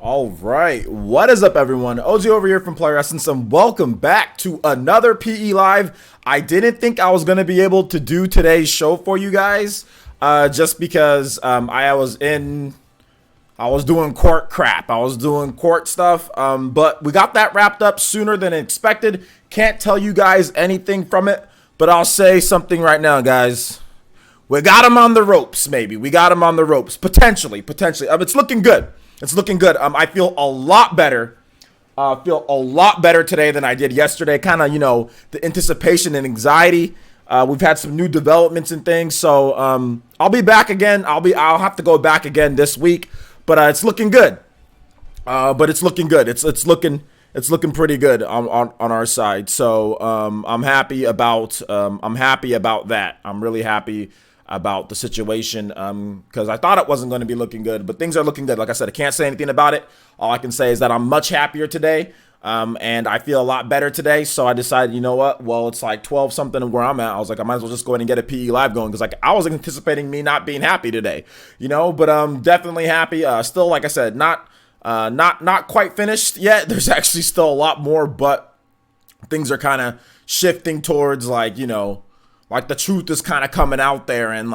All right, what is up, everyone? OG over here from Player Essence, and welcome back to another PE Live. I didn't think I was gonna be able to do today's show for you guys, just because I was doing court crap. I was doing court stuff, but we got that wrapped up sooner than expected. Can't tell you guys anything from it, but I'll say something right now, guys. We got him on the ropes, maybe. We got him on the ropes, potentially. It's looking good. It's looking good. I feel a lot better. Today than I did yesterday. Kind of, the anticipation and anxiety. We've had some new developments and things, so I'll be back again. I'll have to go back again this week, but it's looking good. It's looking pretty good on our side. So I'm happy about that. I'm really happy about the situation because I thought it wasn't going to be looking good, but things are looking good. Like I said, I can't say anything about it. All I can say is that I'm much happier today, and I feel a lot better today. So I decided, you know what? Well, it's like 12 something where I'm at. I was like, I might as well just go ahead and get a PE Live going, because like I was anticipating me not being happy today, but I'm definitely happy. Still, like I said, not quite finished yet. There's actually still a lot more, but things are kind of shifting towards like the truth is kind of coming out there, and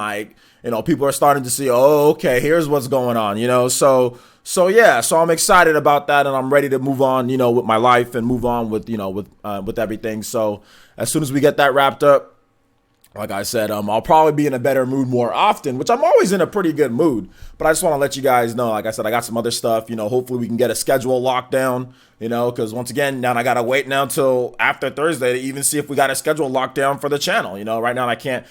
people are starting to see, oh, okay, here's what's going on, so I'm excited about that, and I'm ready to move on, with my life and move on with everything. So as soon as we get that wrapped up, like I said, I'll probably be in a better mood more often, which I'm always in a pretty good mood. But I just want to let you guys know, like I said, I got some other stuff. Hopefully we can get a schedule locked down, because once again, now I got to wait now till after Thursday to even see if we got a schedule locked down for the channel. Right now I can't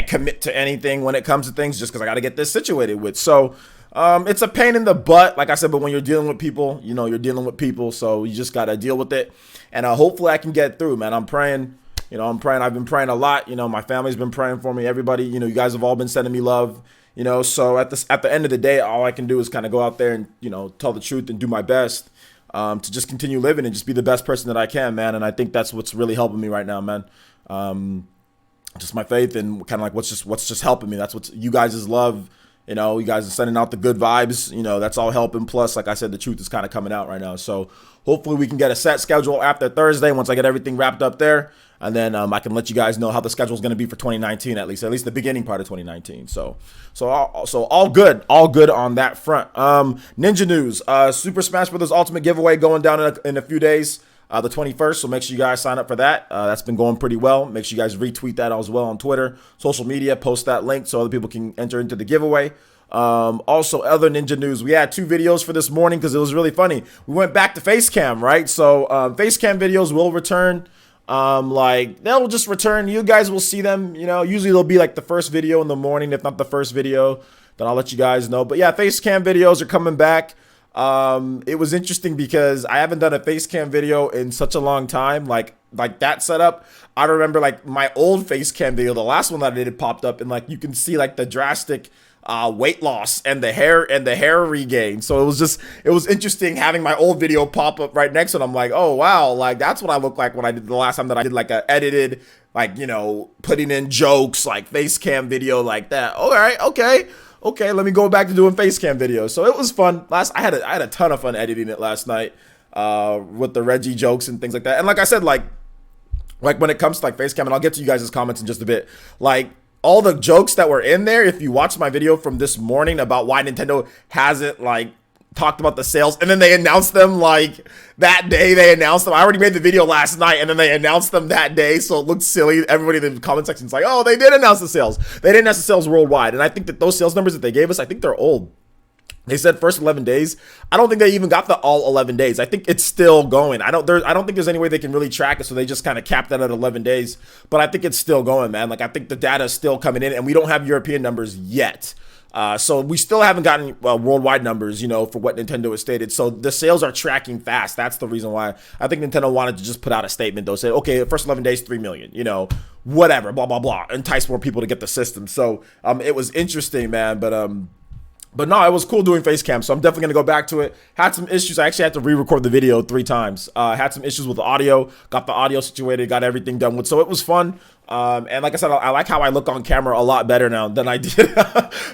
commit to anything when it comes to things, just because I got to get this situated with. So it's a pain in the butt, like I said, but when you're dealing with people, you're dealing with people. So you just got to deal with it. And hopefully I can get through, man. I'm praying. I've been praying a lot. My family's been praying for me. Everybody, you guys have all been sending me love. So at the end of the day, all I can do is kind of go out there and, tell the truth and do my best to just continue living and just be the best person that I can, man. And I think that's what's really helping me right now, man. Just my faith and kind of like what's just helping me. That's what you guys' love. You guys are sending out the good vibes. That's all helping. Plus, like I said, the truth is kind of coming out right now. So hopefully we can get a set schedule after Thursday once I get everything wrapped up there. And then I can let you guys know how the schedule is going to be for 2019, at least the beginning part of 2019. So all good on that front. Ninja news, Super Smash Bros. Ultimate giveaway going down in a few days, the 21st. So make sure you guys sign up for that. That's been going pretty well. Make sure you guys retweet that as well on Twitter, social media, post that link so other people can enter into the giveaway. Also, other ninja news, we had 2 videos for this morning because it was really funny. We went back to Facecam, right? So Facecam videos will return. They'll just return. You guys will see them. Usually they'll be like the first video in the morning, if not the first video. Then I'll let you guys know. But yeah, Facecam videos are coming back. It was interesting because I haven't done a Facecam video in such a long time. Like that setup. I remember like my old Facecam video, the last one that I did, it popped up, and like you can see like the drastic weight loss and the hair regain. So it was interesting having my old video pop up right next to it. I'm like, oh wow, like that's what I look like when I did the last time that I did like a edited, putting in jokes, like face cam video like that. All right, okay, let me go back to doing face cam videos. So it was fun. I had a ton of fun editing it last night with the Reggie jokes and things like that. And like I said, like when it comes to like face cam, and I'll get to you guys' comments in just a bit, like all the jokes that were in there, if you watch my video from this morning about why Nintendo hasn't talked about the sales, and then they announced them that day. They announced them. I already made the video last night, and then they announced them that day, so it looked silly. Everybody in the comment section is like, oh, they did announce the sales. They didn't announce the sales worldwide, and I think that those sales numbers that they gave us, I think they're old. They said first 11 days. I don't think they even got the all 11 days. I think it's still going. I don't think there's any way they can really track it, so they just kind of capped that at 11 days. But I think it's still going, man. I think the data is still coming in, and we don't have European numbers yet. So we still haven't gotten worldwide numbers, for what Nintendo has stated. So the sales are tracking fast. That's the reason why I think Nintendo wanted to just put out a statement, though. Say, okay, the first 11 days, 3 million, whatever, blah, blah, blah. Entice more people to get the system. So it was interesting, man. But But no, it was cool doing face cam, so I'm definitely gonna go back to it. Had some issues. I actually had to re-record the video 3 times. Had some issues with the audio. Got the audio situated. Got everything done with. So it was fun. And like I said, I like how I look on camera a lot better now than I did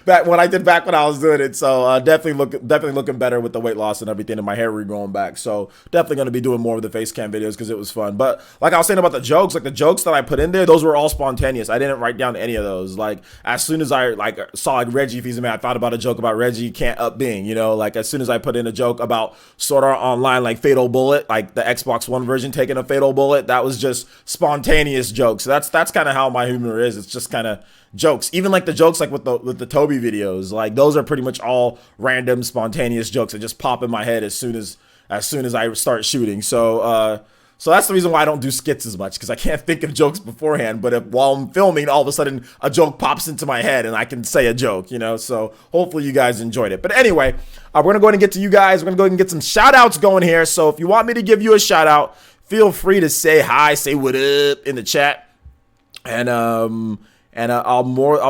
back when I was doing it. So definitely looking better with the weight loss and everything, and my hair regrowing back. So definitely gonna be doing more of the face cam videos because it was fun. But like I was saying about the jokes, like the jokes that I put in there, those were all spontaneous. I didn't write down any of those. Like as soon as I saw like Reggie, if he's a man, I thought about a joke about Reggie can't up Bing. You know, like as soon as I put in a joke about Sword Art Online, like Fatal Bullet, like the Xbox One version taking a fatal bullet, that was just spontaneous jokes. So that's kind of how my humor is. It's just kind of jokes. Even like the jokes like with the Toby videos, like those are pretty much all random spontaneous jokes that just pop in my head as soon as I start shooting. So that's the reason why I don't do skits as much, because I can't think of jokes beforehand. But if while I'm filming, all of a sudden a joke pops into my head and I can say a joke, you know. So hopefully you guys enjoyed it. But anyway, we're gonna go ahead and get to you guys. We're gonna go ahead and get some shout outs going here. So if you want me to give you a shout out, feel free to say hi, say what up in the chat. And I'll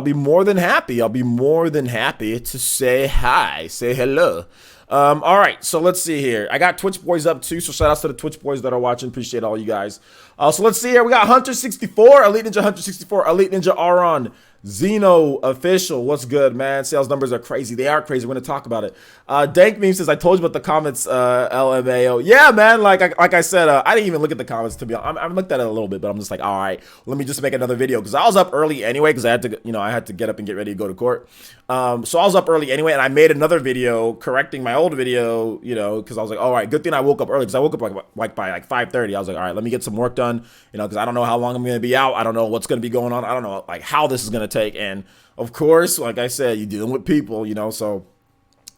be more than happy. I'll be more than happy to say hi, say hello. All right, so let's see here. I got Twitch boys up too, so shout outs to the Twitch boys that are watching. Appreciate all you guys. So let's see here. We got Hunter64, Elite Ninja Hunter64, Elite Ninja Aron, Zeno Official. What's good, man? Sales numbers are crazy. They are crazy. We're gonna talk about it. Dank Meme says, I told you about the comments, LMAO. Yeah, man. Like I said, I didn't even look at the comments, to be honest. I looked at it a little bit, but I'm just like, all right, let me just make another video, because I was up early anyway, because I had to get up and get ready to go to court. So I was up early anyway, and I made another video correcting my old video, you know, because I was like, all right, good thing I woke up early, because I woke up like by 5:30. I was like, all right, let me get some work done, you know, because I don't know how long I'm gonna be out. I don't know what's gonna be going on. I don't know like how this is gonna take. And of course, like I said, you're dealing with people, you know, so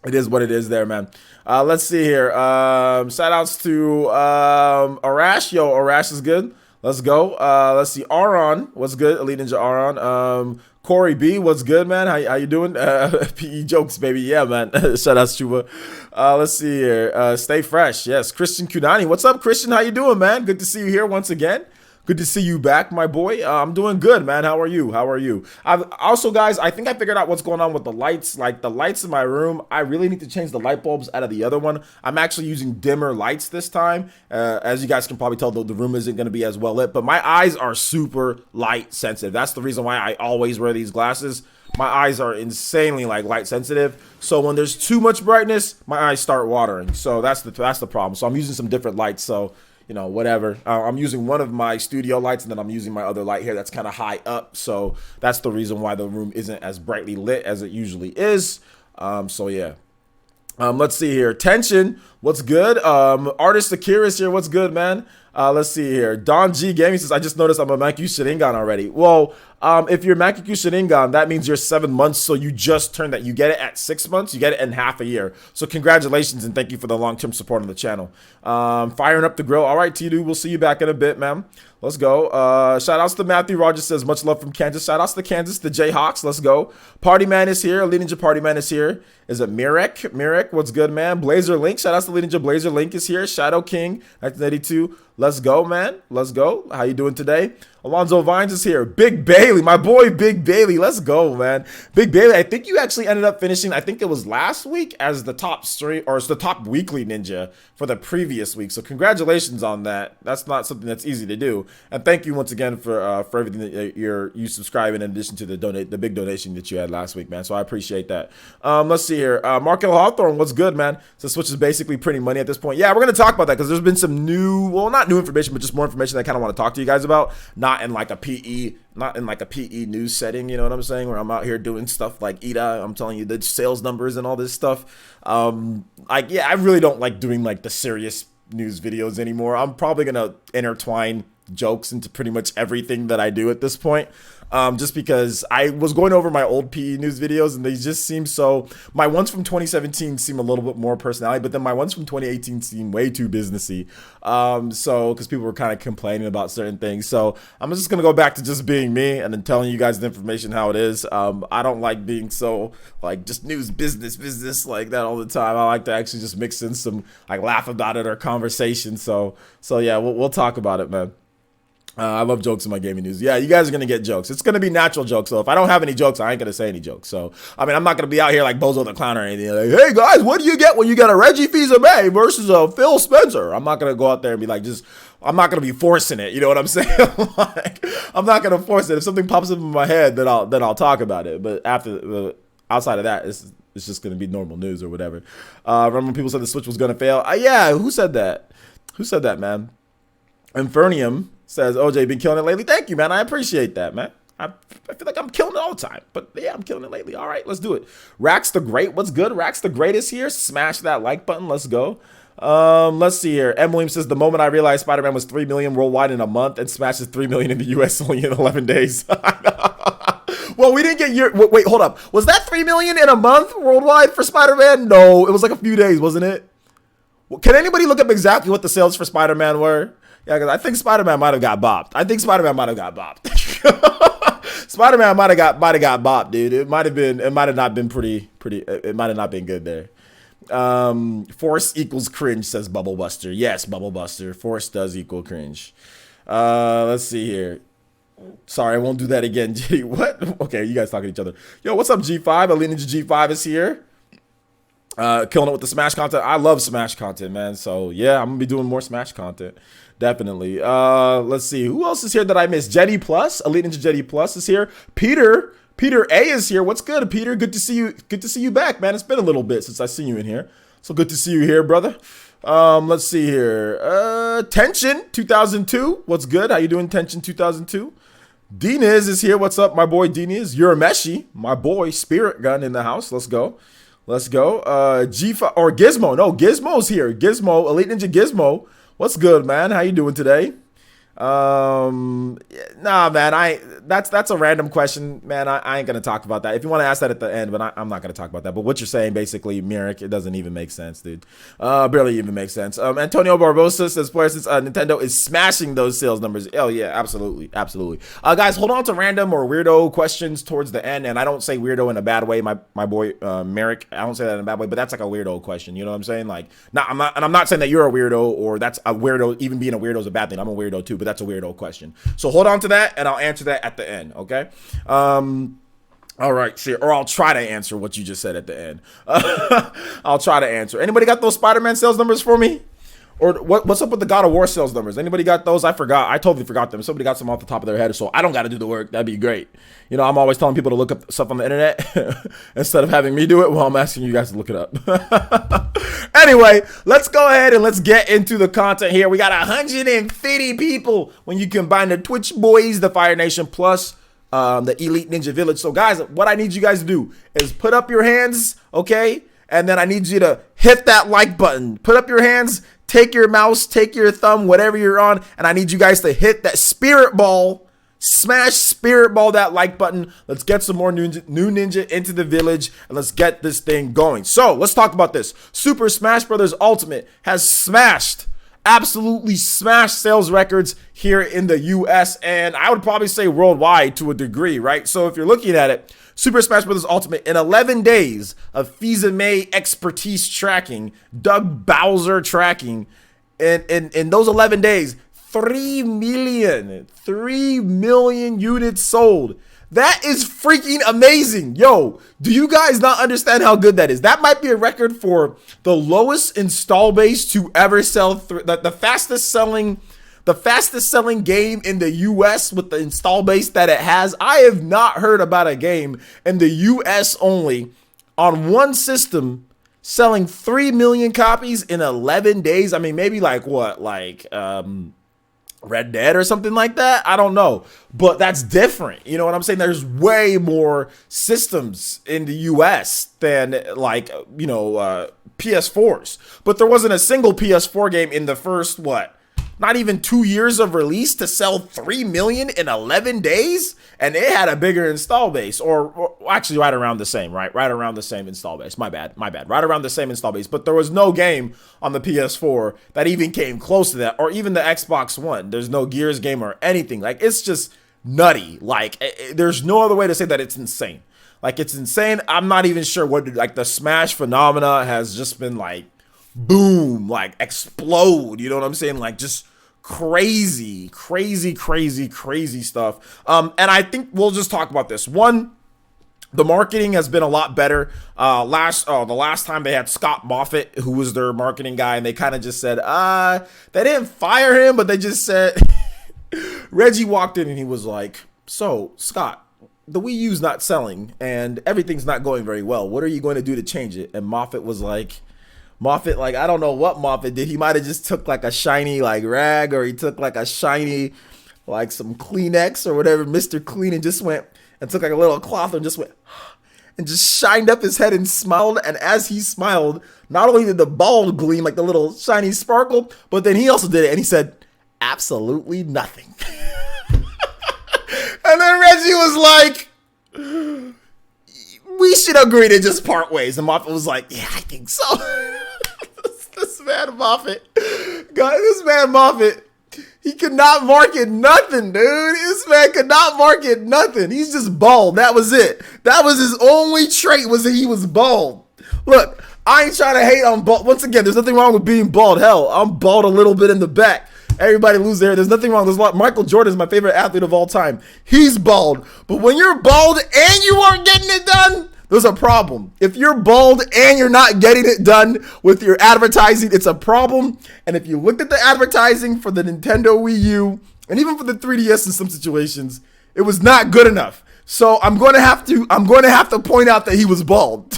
it is what it is there, man. Let's see here. Shout outs to Arash. Yo, Arash is good. Let's go. Let's see. Aron, what's good? Elite Ninja Aron. Corey B, what's good, man? How you doing? PE jokes, baby. Yeah, man. Shout outs, Chuba. Let's see here. Stay fresh. Yes. Christian Kunani. What's up, Christian? How you doing, man? Good to see you here once again. Good to see you back, my boy. I'm doing good, man. How are you? How are you? I've also, guys, I think I figured out what's going on with the lights. Like the lights in my room, I really need to change the light bulbs out of the other one. I'm actually using dimmer lights this time. As you guys can probably tell, the room isn't going to be as well lit, but my eyes are super light sensitive. That's the reason why I always wear these glasses. My eyes are insanely like light sensitive. So when there's too much brightness, my eyes start watering. So that's the problem. So I'm using some different lights. So you know, whatever. I'm using one of my studio lights, and then I'm using my other light here that's kind of high up. So that's the reason why the room isn't as brightly lit as it usually is. So yeah. Let's see here. Tension, what's good? Artist Akira is here. What's good, man? Let's see here. Don G Gaming says, I just noticed I'm a Mankyu Sharingan already. Well, if you're Mankyu Sharingan, that means you're 7 months, so you just turned that. You get it at 6 months, you get it in half a year. So congratulations, and thank you for the long-term support on the channel. Firing up the grill. All right, T-Dude, we'll see you back in a bit, man. Let's go. Shout outs to Matthew Rogers says, much love from Kansas. Shout outs to Kansas, the Jayhawks. Let's go. Party Man is here. Elite Ninja Party Man is here. Is it Mirek? Mirek, what's good, man? Blazer Link. Shout outs to Elite Ninja Blazer Link is here. Shadow King, 1982. Let's go, man. Let's go. How you doing today? Alonzo Vines is here. Big Bailey, my boy Big Bailey. Let's go, man. Big Bailey, I think you actually ended up finishing, I think it was last week, as the top stream, or it's the top weekly ninja for the previous week. So congratulations on that. That's not something that's easy to do. And thank you once again for everything that you subscribe, in addition to the big donation that you had last week, man. So I appreciate that. Let's see here. Mark L. Hawthorne, what's good, man? So Switch is basically printing money at this point. Yeah, we're going to talk about that, because there's been some new, well, not new information, but just more information that I kind of want to talk to you guys about. Not in like a PE news setting, you know what I'm saying, where I'm out here doing stuff like Ida, I'm telling you the sales numbers and all this stuff. Yeah, I really don't like doing like the serious news videos anymore. I'm probably gonna intertwine jokes into pretty much everything that I do at this point. Just because I was going over my old PE news videos, and they just seem so, my ones from 2017 seem a little bit more personality, but then my ones from 2018 seem way too businessy. So, because people were kind of complaining about certain things. So I'm just going to go back to just being me, and then telling you guys the information how it is. I don't like being so, like, just news, business like that all the time. I like to actually just mix in some, like, laugh about it or conversation. So yeah, we'll talk about it, man. I love jokes in my gaming news. Yeah, you guys are going to get jokes. It's going to be natural jokes. So if I don't have any jokes, I ain't going to say any jokes. So, I mean, I'm not going to be out here like Bozo the Clown or anything. Like, hey, guys, what do you get when you get a Reggie Fils-Aimé versus a Phil Spencer? I'm not going to go out there and be like, I'm not going to be forcing it. You know what I'm saying? Like, I'm not going to force it. If something pops up in my head, then I'll talk about it. But outside of that, it's just going to be normal news or whatever. Remember when people said the Switch was going to fail? Yeah, who said that? Who said that, man? Infernium says, OJ, been killing it lately. Thank you, man. I appreciate that, man. I feel like I'm killing it all the time. But yeah, I'm killing it lately. All right, let's do it. Rax the Great. What's good? Rax the Great is here. Smash that like button. Let's go. Let's see here. M. Williams says, the moment I realized Spider-Man was 3 million worldwide in a month and smashes 3 million in the US only in 11 days. Well, we didn't get your... Wait, hold up. Was that 3 million in a month worldwide for Spider-Man? No, it was like a few days, wasn't it? Well, can anybody look up exactly what the sales for Spider-Man were? Yeah, because I think Spider-Man might have got bopped. Spider-Man might have got bopped, dude. It might have not been it might have not been good there. Force equals cringe, says Bubble Buster. Yes, Bubble Buster. Force does equal cringe. Let's see here. Sorry, I won't do that again. G, what? Okay, you guys talking to each other. Yo, what's up, G5? Elite Ninja G5 is here. Killing it with the Smash content. I love Smash content, man. So yeah, I'm gonna be doing more Smash content. Definitely. Let's see. Who else is here that I missed? Jetty Plus. Elite Ninja Jetty Plus is here. Peter A is here. What's good, Peter? Good to see you. Good to see you back, man. It's been a little bit since I seen you in here. So good to see you here, brother. Let's see here. Tension 2002. What's good? How you doing, Tension 2002? Diniz is here. What's up, my boy Diniz? Urameshi, my boy. Spirit Gun in the house. Let's go. Let's go. G5 or Gizmo. No, Gizmo's here. Gizmo, Elite Ninja Gizmo. What's good, man? How you doing today? Nah, man. That's a random question, man. I ain't gonna talk about that. If you want to ask that at the end, but I'm not gonna talk about that. But what you're saying, basically, Mirik, it doesn't even make sense, dude. Barely even makes sense. Antonio Barbosa says, players, since Nintendo is smashing those sales numbers. Oh yeah, absolutely, absolutely. Guys, hold on to random or weirdo questions towards the end, and I don't say weirdo in a bad way, my boy Mirik. I don't say that in a bad way, but that's like a weirdo question. You know what I'm saying? Like, I'm not saying that you're a weirdo or that's a weirdo. Even being a weirdo is a bad thing. I'm a weirdo too, but that's a weirdo question. So hold on to that, and I'll answer that at the end. Okay. All right, sure. Or I'll try to answer what you just said at the end. I'll try to answer. Anybody got those Spider-Man sales numbers for me? Or what's up with the God of War sales numbers? Anybody got those? I forgot. I totally forgot them. Somebody got some off the top of their head, so I don't got to do the work. That'd be great. You know, I'm always telling people to look up stuff on the internet instead of having me do it. Well, I'm asking you guys to look it up. Anyway, let's go ahead and let's get into the content here. We got 150 people when you combine the Twitch boys, the Fire Nation, plus the Elite Ninja Village. So, guys, what I need you guys to do is put up your hands, okay? And then I need you to hit that like button. Put up your hands, take your mouse, take your thumb, whatever you're on, and I need you guys to hit that spirit ball. Smash spirit ball that like button. Let's get some more new ninja into the village, and let's get this thing going. So, let's talk about this. Super Smash Bros. Ultimate has smashed, absolutely smashed sales records here in the US, and I would probably say worldwide to a degree, right? So if you're looking at it, Super Smash Bros. Ultimate in 11 days of Fils-Aimé expertise tracking, Doug Bowser tracking, and in those 11 days, 3 million units sold. That is freaking amazing. Yo, do you guys not understand how good that is? That might be a record for the lowest install base to ever sell, the fastest selling game in the US with the install base that it has. I have not heard about a game in the US only on one system selling 3 million copies in 11 days. I mean, maybe like what, like Red Dead or something like that. I don't know, but that's different. You know what I'm saying? There's way more systems in the US than like, you know, PS4s, but there wasn't a single PS4 game in the first, not even 2 years of release to sell 3 million in 11 days. And it had a bigger install base, or actually right around the same, right? Right around the same install base. My bad. Right around the same install base. But there was no game on the PS4 that even came close to that, or even the Xbox One. There's no Gears game or anything. Like, it's just nutty. Like, there's no other way to say that. It's insane. Like, it's insane. I'm not even sure what, like, the Smash phenomena has just been like, boom, like explode. You know what I'm saying? Like, just crazy stuff. And I think we'll just talk about this. One, the marketing has been a lot better. The last time they had Scott Moffitt, who was their marketing guy, and they kind of just said, they didn't fire him, but they just said, Reggie walked in and he was like, so Scott, the Wii U's not selling and everything's not going very well. What are you going to do to change it? And Moffitt, I don't know what Moffitt did. He might have just took like a shiny like rag, or he took like a shiny, like some Kleenex or whatever, Mr. Clean, and just went and took like a little cloth and just went and just shined up his head and smiled. And as he smiled, not only did the ball gleam like the little shiny sparkle, but then he also did it and he said, absolutely nothing. And then Reggie was like, we should agree to just part ways. And Moffitt was like, yeah, I think so. This man Moffitt, he could not market nothing, dude. This man could not market nothing. He's just bald. That was it. That was his only trait, was that he was bald. Look, I ain't trying to hate on bald. Once again, there's nothing wrong with being bald. Hell, I'm bald a little bit in the back. Everybody lose their hair. There's nothing wrong. Michael Jordan is my favorite athlete of all time. He's bald. But when you're bald and you aren't getting it done, there's a problem. If you're bald and you're not getting it done with your advertising, it's a problem. And if you looked at the advertising for the Nintendo Wii U and even for the 3DS in some situations, it was not good enough. So I'm going to have to point out that he was bald.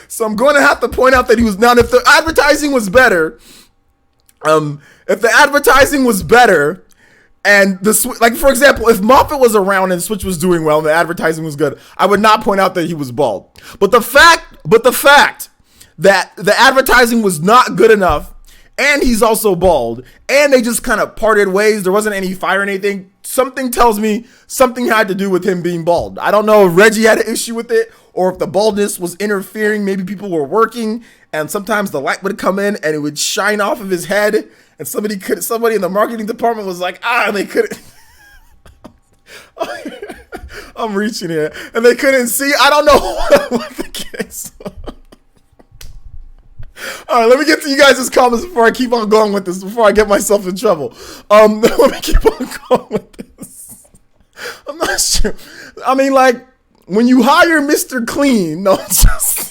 So I'm going to have to point out that he was not. If the advertising was better, and like, for example, if Moffitt was around and Switch was doing well and the advertising was good, I would not point out that he was bald. But the fact that the advertising was not good enough, and he's also bald, and they just kind of parted ways, there wasn't any fire or anything, something tells me something had to do with him being bald. I don't know if Reggie had an issue with it, or if the baldness was interfering. Maybe people were working and sometimes the light would come in and it would shine off of his head, and somebody in the marketing department was like, they couldn't. I'm reaching here, and they couldn't see. I don't know what the case. All right, let me get to you guys' comments before I keep on going with this, before I get myself in trouble. Let me keep on going with this. I'm not sure. I mean, like, when you hire Mr. Clean, no, it's just...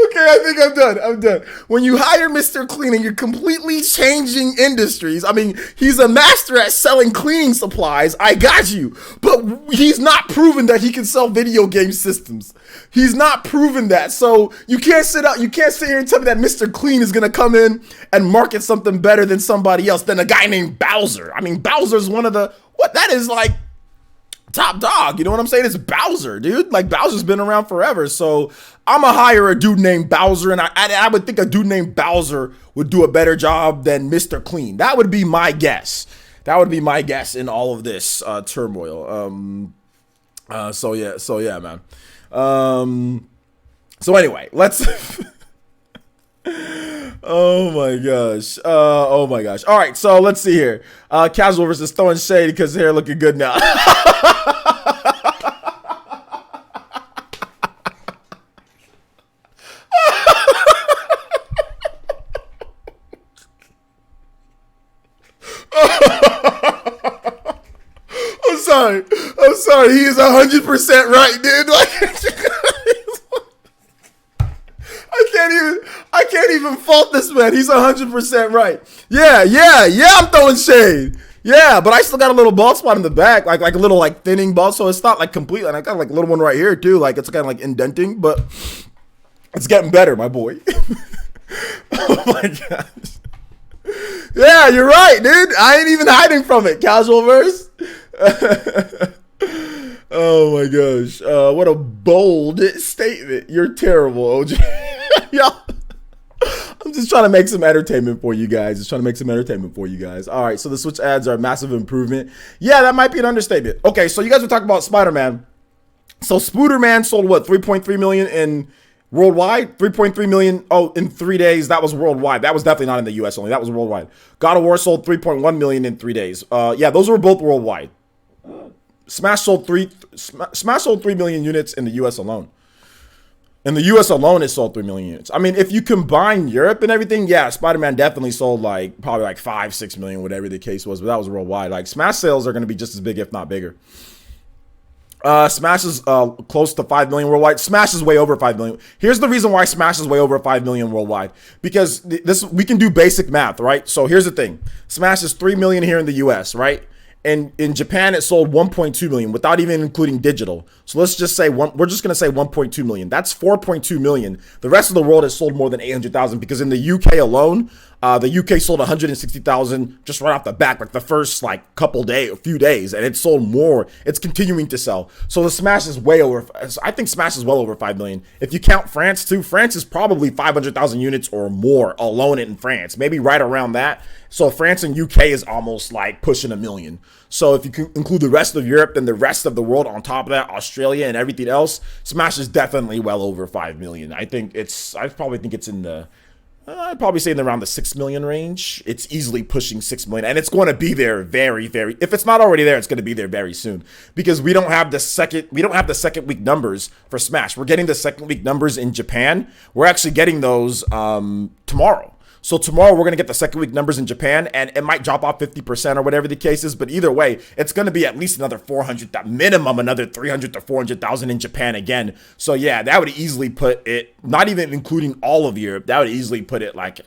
Okay, I think I'm done. When you hire Mr. Clean and you're completely changing industries, I mean, he's a master at selling cleaning supplies, I got you. But he's not proven that he can sell video game systems. He's not proven that. So you can't sit here and tell me that Mr. Clean is going to come in and market something better than somebody else, than a guy named Bowser. I mean, Bowser's that is like top dog, you know what I'm saying? It's Bowser, dude. Like, Bowser's been around forever. So I'm gonna hire a dude named Bowser, and I would think a dude named Bowser would do a better job than Mr. Clean. That would be my guess. In all of this turmoil. So yeah, man. So anyway, let's. Oh my gosh. All right, so let's see here. Casual versus throwing shade because hair looking good now. I'm sorry. He is 100% right, dude. Like, I can't even fault this man. He's 100% right. Yeah, I'm throwing shade. Yeah, but I still got a little bald spot in the back, like a little like thinning bald, so it's not like complete. And I got like a little one right here too, like it's kind of like indenting, but it's getting better, my boy. Oh my gosh. Yeah, you're right, dude. I ain't even hiding from it. Casual verse. Oh my gosh. What a bold statement. You're terrible, OJ. Y'all. I'm just trying to make some entertainment for you guys. All right, so the Switch ads are a massive improvement. Yeah, that might be an understatement. Okay, so you guys were talking about Spider-Man. So Spooderman sold what, 3.3 million in worldwide? 3.3 million, in 3 days. That was worldwide. That was definitely not in the US only. That was worldwide. God of War sold 3.1 million in 3 days. Yeah, those were both worldwide. Smash sold 3 million units in the US alone. In the U.S. alone, it sold 3 million units. I mean, if you combine Europe and everything, yeah, Spider-Man definitely sold like probably like 5-6 million, whatever the case was. But that was worldwide. Like Smash sales are going to be just as big, if not bigger. Smash is close to 5 million worldwide. Smash is way over 5 million. Here's the reason why Smash is way over 5 million worldwide. Because this we can do basic math, right? So here's the thing. Smash is 3 million here in the US, right? And in Japan, it sold 1.2 million without even including digital. So let's just say we're just going to say 1.2 million. That's 4.2 million. The rest of the world has sold more than 800,000 because in the UK alone, the UK sold 160,000 just right off the bat, like the first like few days, and it sold more. It's continuing to sell. So the Smash is way over. I think Smash is well over 5 million. If you count France too, France is probably 500,000 units or more alone in France, maybe right around that. So France and UK is almost like pushing 1 million. So if you can include the rest of Europe and the rest of the world on top of that, Australia and everything else, Smash is definitely well over 5 million. I probably think it's in the, I'd probably say in around the 6 million range. It's easily pushing 6 million, and it's going to be there very, very. If it's not already there, it's going to be there very soon because we don't have the second week numbers for Smash. We're getting the second week numbers in Japan. We're actually getting those tomorrow. So tomorrow we're going to get the second week numbers in Japan, and it might drop off 50% or whatever the case is. But either way, it's going to be at least another 400,000, minimum another 300 to 400,000 in Japan again. So yeah, that would easily put it, not even including all of Europe, that would easily put it like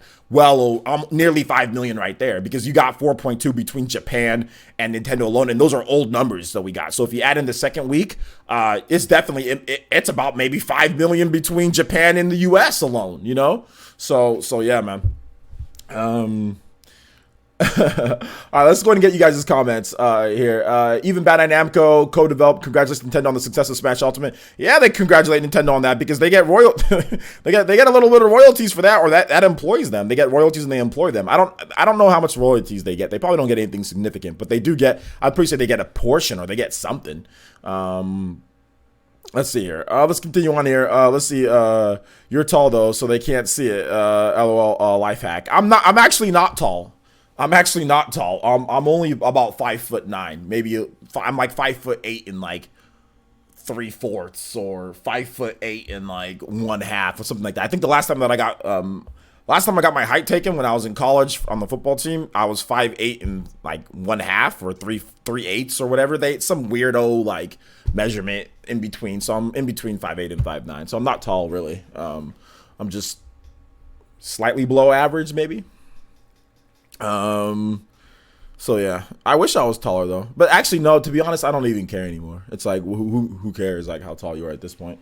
nearly 5 million right there because you got 4.2 between Japan and Nintendo alone, and those are old numbers that we got. So if you add in the second week, it's definitely it's about maybe 5 million between Japan and the US alone, you know. So yeah, man. All right, let's go ahead and get you guys' comments here. Even Bad Namco co-developed congratulates Nintendo on the success of Smash Ultimate. Yeah, they congratulate Nintendo on that because they get they get a little bit of royalties for that, or that employs them. They get royalties and they employ them. I don't know how much royalties they get. They probably don't get anything significant, but they do get. I'm pretty sure they get a portion or they get something. Let's see here. Let's continue on here. Let's see. You're tall though, so they can't see it. LOL. Life hack. I'm actually not tall. I'm only about 5'9". Maybe I'm like 5'8" in like 3/4 or 5'8" in like 1/2 or something like that. I think the last time I got my height taken when I was in college on the football team, I was 5'8" and like 1/2 or 3/8 or whatever. Some weirdo like measurement in between. So I'm in between 5'8" and 5'9". So I'm not tall really. I'm just slightly below average maybe. So yeah, I wish I was taller though, but actually no, to be honest, I don't even care anymore. It's like, who cares like how tall you are at this point?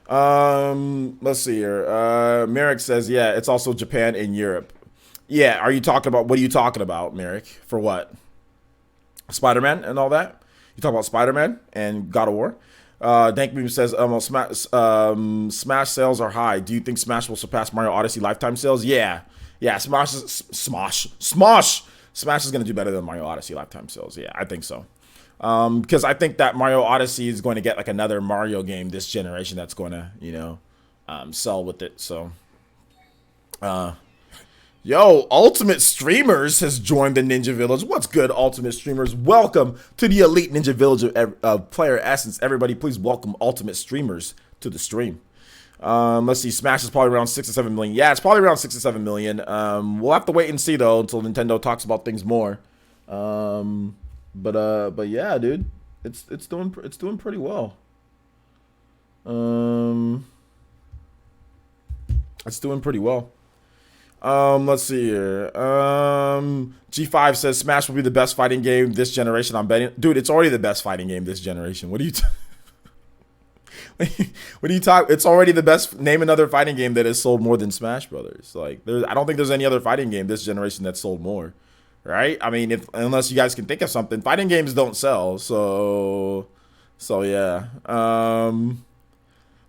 Let's see here. Merrick says, yeah, it's also Japan and Europe. Yeah. What are you talking about, Merrick? For what? Spider-Man and all that? You talk about Spider-Man and God of War? Dankbeam says, Smash sales are high. Do you think Smash will surpass Mario Odyssey lifetime sales? Yeah, Smash is going to do better than Mario Odyssey lifetime sales. Yeah, I think so. Because I think that Mario Odyssey is going to get like another Mario game this generation that's going to, sell with it. So, Ultimate Streamers has joined the Ninja Village. What's good, Ultimate Streamers? Welcome to the Elite Ninja Village of Player Essence. Everybody, please welcome Ultimate Streamers to the stream. Let's see. Smash is probably around 6 to 7 million. Yeah, it's probably around 6 to 7 million. We'll have to wait and see though until Nintendo talks about things more. But yeah, dude, it's doing pretty well. It's doing pretty well. Let's see here. G5 says Smash will be the best fighting game this generation. I'm betting, dude. It's already the best fighting game this generation. What are you? What are you talking? It's already the best. Name another fighting game that has sold more than Smash Brothers. Like, I don't think there's any other fighting game this generation that sold more. Right? I mean, unless you guys can think of something, fighting games don't sell. So yeah.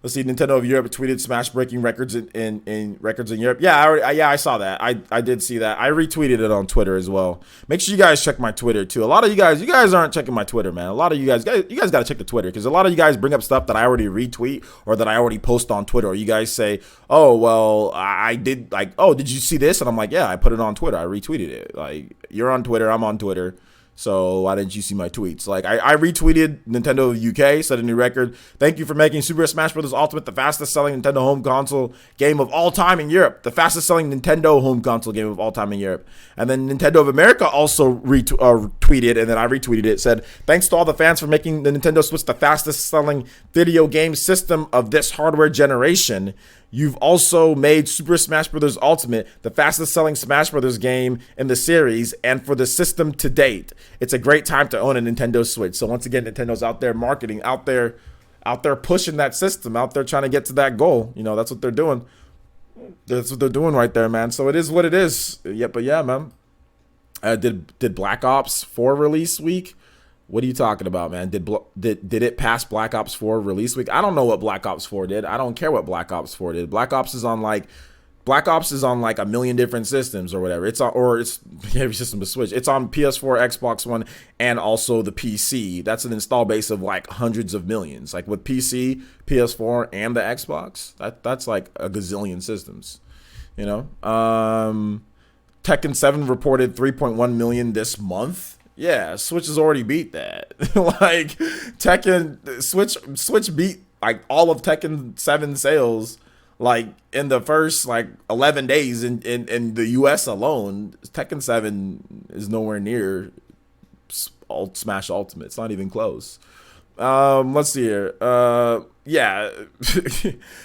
Let's see. Nintendo of Europe tweeted Smash breaking records in records in Europe. Yeah, I saw that. I did see that. I retweeted it on Twitter as well. Make sure you guys check my Twitter too. A lot of you guys aren't checking my Twitter, man. A lot of you guys got to check the Twitter because a lot of you guys bring up stuff that I already retweet or that I already post on Twitter. Or you guys say, oh well, I did like, oh, did you see this? And I'm like, yeah, I put it on Twitter. I retweeted it. Like, you're on Twitter, I'm on Twitter. So why didn't you see my tweets? Like I retweeted Nintendo UK, set a new record. Thank you for making Super Smash Bros. Ultimate the fastest selling Nintendo home console game of all time in Europe. The fastest selling Nintendo home console game of all time in Europe. And then Nintendo of America also tweeted, and then I retweeted it. Said, thanks to all the fans for making the Nintendo Switch the fastest selling video game system of this hardware generation. You've also made Super Smash Bros. Ultimate the fastest selling Smash Bros. Game in the series and for the system to date. It's a great time to own a Nintendo Switch. So once again, Nintendo's out there marketing, out there pushing that system, out there trying to get to that goal. You know, that's what they're doing. That's what they're doing right there, man. So it is what it is. Yeah, but yeah, man. Did Black Ops 4 release week? What are you talking about, man? Did it pass Black Ops 4 release week? I don't know what Black Ops 4 did. I don't care what Black Ops 4 did. Black Ops is on like a million different systems or whatever. It's every system to Switch. It's on PS4, Xbox One, and also the PC. That's an install base of like hundreds of millions. Like with PC, PS4, and the Xbox, that's like a gazillion systems. You know, Tekken 7 reported 3.1 million this month. Yeah, Switch has already beat that. Like Switch beat like all of Tekken 7 sales like in the first like 11 days in the US alone. Tekken 7 is nowhere near Smash Ultimate. It's not even close. Let's see here. Yeah,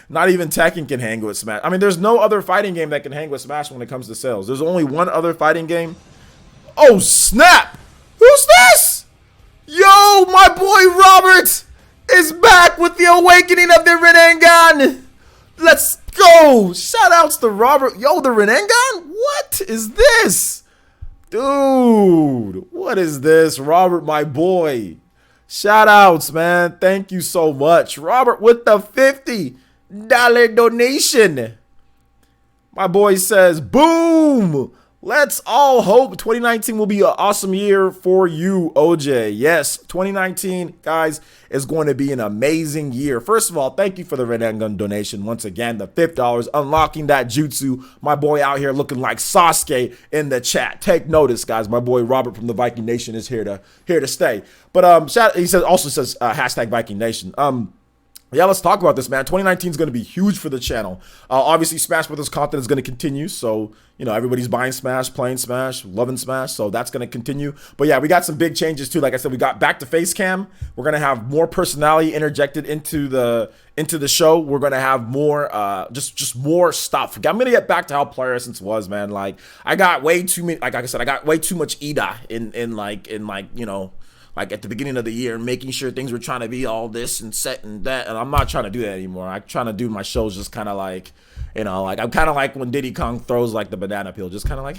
not even Tekken can hang with Smash. I mean, there's no other fighting game that can hang with Smash when it comes to sales. There's only one other fighting game. Oh, snap! Who's this? Yo, my boy Robert is back with the awakening of the Rinnegan. Let's go. Shout outs to Robert. Yo, the Rinnegan? What is this? Dude, what is this? Robert, my boy. Shout outs, man. Thank you so much. Robert with the $50 donation. My boy says, boom. Let's all hope 2019 will be an awesome year for you, OJ. Yes, 2019, guys, is going to be an amazing year. First of all, thank you for the Red Gun donation. Once again, the $50, unlocking that jutsu. My boy out here looking like Sasuke in the chat. Take notice, guys. My boy Robert from the Viking Nation is here to stay. But he says hashtag Viking Nation. Yeah, let's talk about this, man. 2019 is going to be huge for the channel. Obviously, Smash Brothers content is going to continue. So, you know, everybody's buying Smash, playing Smash, loving Smash. So that's going to continue. But yeah, we got some big changes too. Like I said, we got back to face cam. We're going to have more personality interjected into the show. We're going to have more, just more stuff. I'm going to get back to how Player Essence was, man. Like I got way too many, like I said, I got way too much Ida in you know, like at the beginning of the year, making sure things were trying to be all this and set and that. And I'm not trying to do that anymore. I'm trying to do my shows just kind of like, you know, like I'm kind of like when Diddy Kong throws like the banana peel, just kind of like,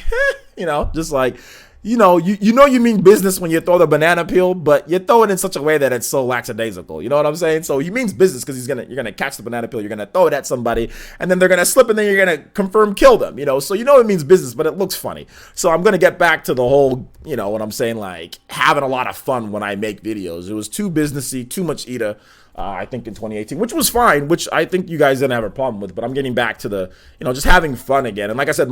you know, just like, you know you mean business when you throw the banana peel, but you throw it in such a way that it's so lackadaisical. You know what I'm saying? So he means business because you're gonna catch the banana peel, you're gonna throw it at somebody, and then they're gonna slip, and then you're gonna confirm kill them. You know, so you know it means business, but it looks funny. So I'm gonna get back to the whole, you know what I'm saying, like having a lot of fun when I make videos. It was too businessy, too much Ida. I think in 2018, which was fine, which I think you guys didn't have a problem with, but I'm getting back to the, you know, just having fun again. And like I said,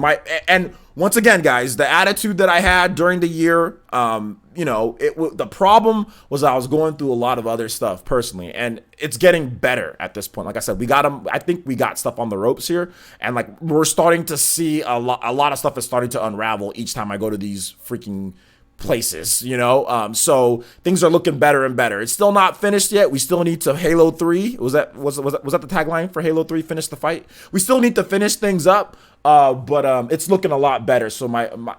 and once again, guys, the attitude that I had during the year, you know, the problem was I was going through a lot of other stuff personally, and it's getting better at this point. Like I said, I think we got stuff on the ropes here, and like we're starting to see a lot of stuff is starting to unravel each time I go to these freaking places, you know, so things are looking better and better. It's still not finished yet. We still need to Halo 3. Was that the tagline for Halo 3? Finish the fight. We still need to finish things up, but it's looking a lot better. So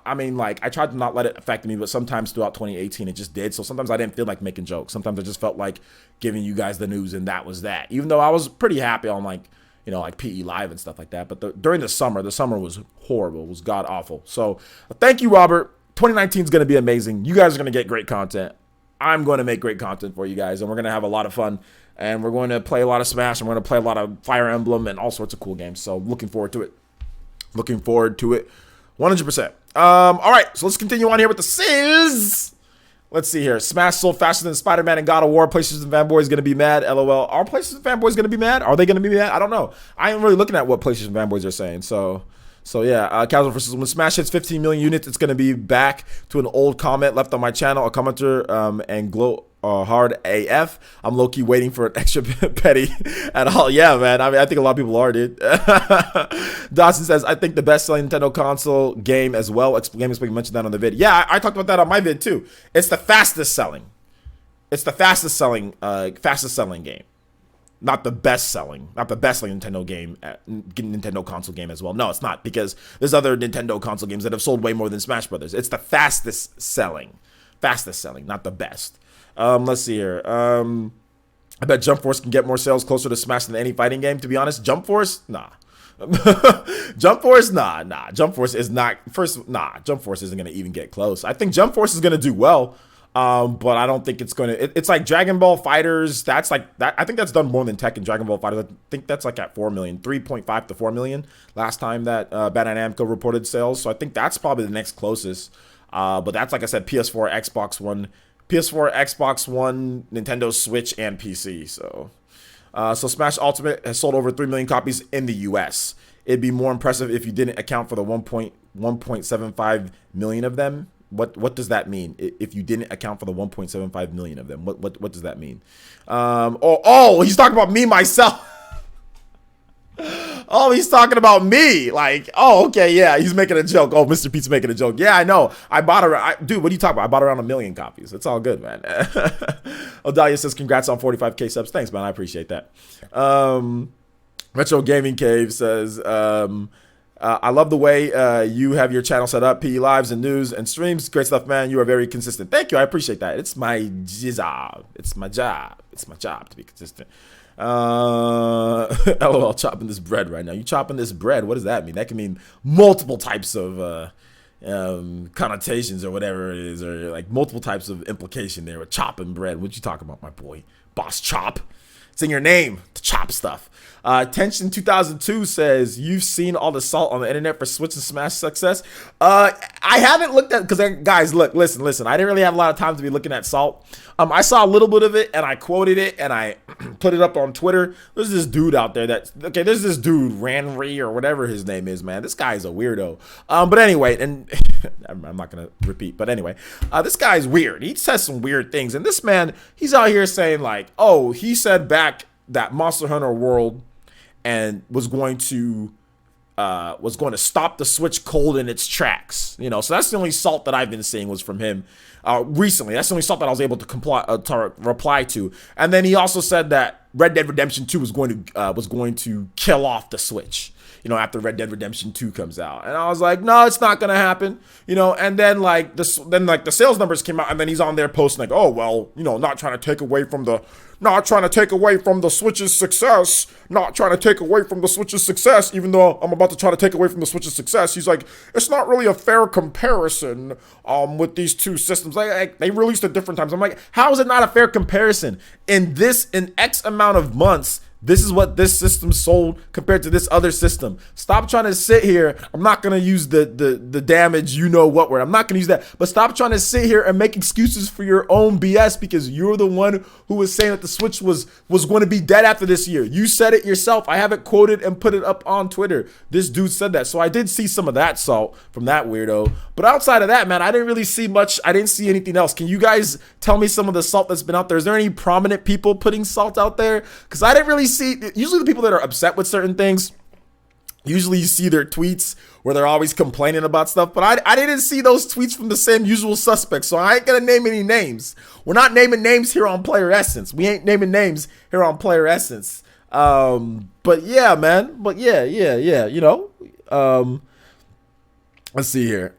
I mean, like I tried to not let it affect me, but sometimes throughout 2018 it just did. So sometimes I didn't feel like making jokes. Sometimes I just felt like giving you guys the news, and that was that. Even though I was pretty happy on like, you know, like PE Live and stuff like that. But during the summer was horrible. It was god awful. So thank you, Robert. 2019 is going to be amazing. You guys are going to get great content. I'm going to make great content for you guys, and we're going to have a lot of fun, and we're going to play a lot of Smash, and we're going to play a lot of Fire Emblem and all sorts of cool games. So looking forward to it. 100%. All right, so let's continue on here with the sales. Let's see here. Smash sold faster than Spider-Man and God of War. PlayStation fanboys going to be mad. LOL. Are PlayStation fanboys going to be mad? Are they going to be mad? I don't know. I ain't really looking at what PlayStation fanboys are saying. So So yeah, Casual versus when Smash hits 15 million units, it's gonna be back to an old comment left on my channel. A commenter and glow hard AF. I'm low key waiting for an extra petty at all. Yeah, man. I mean, I think a lot of people are, dude. Dawson says, I think the best selling Nintendo console game as well. Game Explain mentioned that on the vid. Yeah, I talked about that on my vid too. It's the fastest selling. It's the fastest selling game. Not the best selling Nintendo game, Nintendo console game as well. No, it's not, because there's other Nintendo console games that have sold way more than Smash Brothers. It's the fastest selling, not the best. Let's see here. I bet Jump Force can get more sales closer to Smash than any fighting game. To be honest, Jump Force, nah. Jump Force, nah. Jump Force is not Jump Force isn't gonna even get close. I think Jump Force is gonna do well. But I don't think it's going to, it's like Dragon Ball Fighters. That's like that. I think that's done more than Tekken Dragon Ball Fighters. I think that's like at 4 million, 3.5 to 4 million last time that Bandai Namco reported sales. So I think that's probably the next closest. But that's, like I said, PS4, Xbox One, Nintendo Switch, and PC. So Smash Ultimate has sold over 3 million copies in the US. It'd be more impressive if you didn't account for the 1.75 million of them. What does that mean? If you didn't account for the 1.75 million of them, what does that mean? He's talking about me, myself. Oh, he's talking about me. Like, oh, okay, yeah, he's making a joke. Oh, Mr. Pete's making a joke. Yeah, I know. I bought around, dude, what are you talking about? I bought around 1 million copies. It's all good, man. Odalia says, congrats on 45K subs. Thanks, man. I appreciate that. Retro Gaming Cave says, I love the way you have your channel set up, PE Lives and news and streams. Great stuff, man. You are very consistent. Thank you. I appreciate that. It's my job. It's my job to be consistent. LOL, chopping this bread right now. You chopping this bread? What does that mean? That can mean multiple types of connotations or whatever it is, or like multiple types of implication there with chopping bread. What you talking about, my boy? Boss Chop. It's in your name to chop stuff. Tension 2002 says, you've seen all the salt on the internet for Switch and Smash success. I haven't looked at, because guys, look, listen. I didn't really have a lot of time to be looking at salt. I saw a little bit of it and I quoted it and I put it up on Twitter. There's this dude out there there's this dude, Ranry or whatever his name is, man. This guy is a weirdo. But anyway, and I'm not going to repeat, but anyway, this guy's weird. He says some weird things. And this man, he's out here saying like, oh, he said back that Monster Hunter World and was going to stop the Switch cold in its tracks, you know. So that's the only salt that I've been seeing was from him recently. That's the only salt that I was able to reply to. And then he also said that Red Dead Redemption 2 was going to kill off the Switch, you know, after Red Dead Redemption 2 comes out. And I was like, no, it's not gonna happen, you know. And then like the sales numbers came out, and then he's on there posting like, oh well, you know, not trying to take away from the Switch's success, even though I'm about to try to take away from the Switch's success. He's like, it's not really a fair comparison with these two systems. Like they released at different times. I'm like, how is it not a fair comparison? In X amount of months, this is what this system sold compared to this other system. Stop trying to sit here. I'm not going to use the damage, you know what word. I'm not going to use that. But stop trying to sit here and make excuses for your own BS, because you're the one who was saying that the Switch was going to be dead after this year. You said it yourself. I have it quoted and put it up on Twitter. This dude said that. So I did see some of that salt from that weirdo. But outside of that, man, I didn't really see much. I didn't see anything else. Can you guys tell me some of the salt that's been out there? Is there any prominent people putting salt out there? Because I didn't really see. Usually the people that are upset with certain things, usually you see their tweets where they're always complaining about stuff, but I didn't see those tweets from the same usual suspects, so I ain't gonna name any names. We're not naming names here on Player Essence. We ain't naming names here on Player Essence. But yeah, man. But yeah, you know. Let's see here.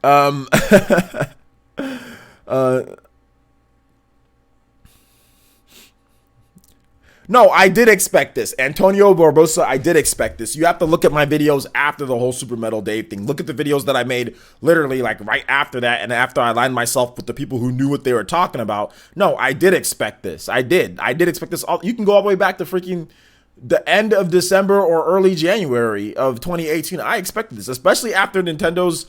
No, I did expect this. Antonio Barbosa, I did expect this. You have to look at my videos after the whole Super Metal Dave thing. Look at the videos that I made literally like right after that, and after I aligned myself with the people who knew what they were talking about. No, I did expect this. I did expect this. You can go all the way back to freaking the end of December or early January of 2018. I expected this, especially after Nintendo's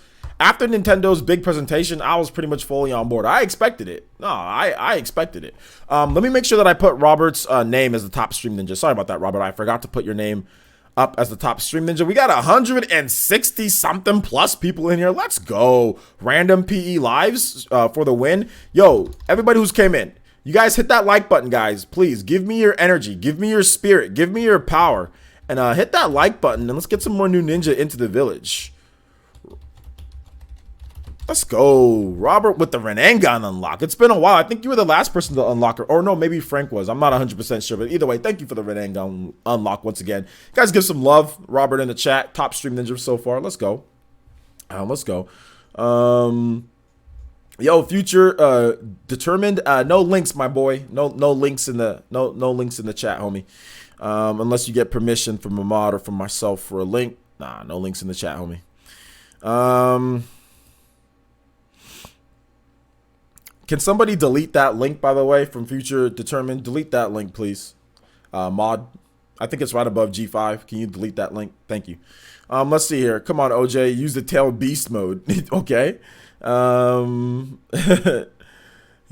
big presentation. I was pretty much fully on board. I expected it. No, I expected it. Let me make sure that I put Robert's name as the top stream ninja. Sorry about that, Robert. I forgot to put your name up as the top stream ninja. We got 160 something plus people in here. Let's go. Random PE lives for the win. Yo, everybody who's came in, you guys hit that like button, guys. Please give me your energy, give me your spirit, give me your power, and hit that like button, and let's get some more new ninja into the village. Let's go. Robert with the Renangan unlock. It's been a while. I think you were the last person to unlock it. Or no, maybe Frank was. I'm not 100% sure. But either way, thank you for the Renangan unlock once again. You guys give some love. Robert in the chat. Top stream ninja so far. Let's go. Let's go. Yo, future determined. No links, my boy. No links in the no links in the chat, homie. Unless you get permission from a mod or from myself for a link. Nah, no links in the chat, homie. Can somebody delete that link, by the way, from Future Determined? Delete that link, please. Mod. I think it's right above G5. Can you delete that link? Thank you. Let's see here. Come on, OJ. Use the tail beast mode. Okay.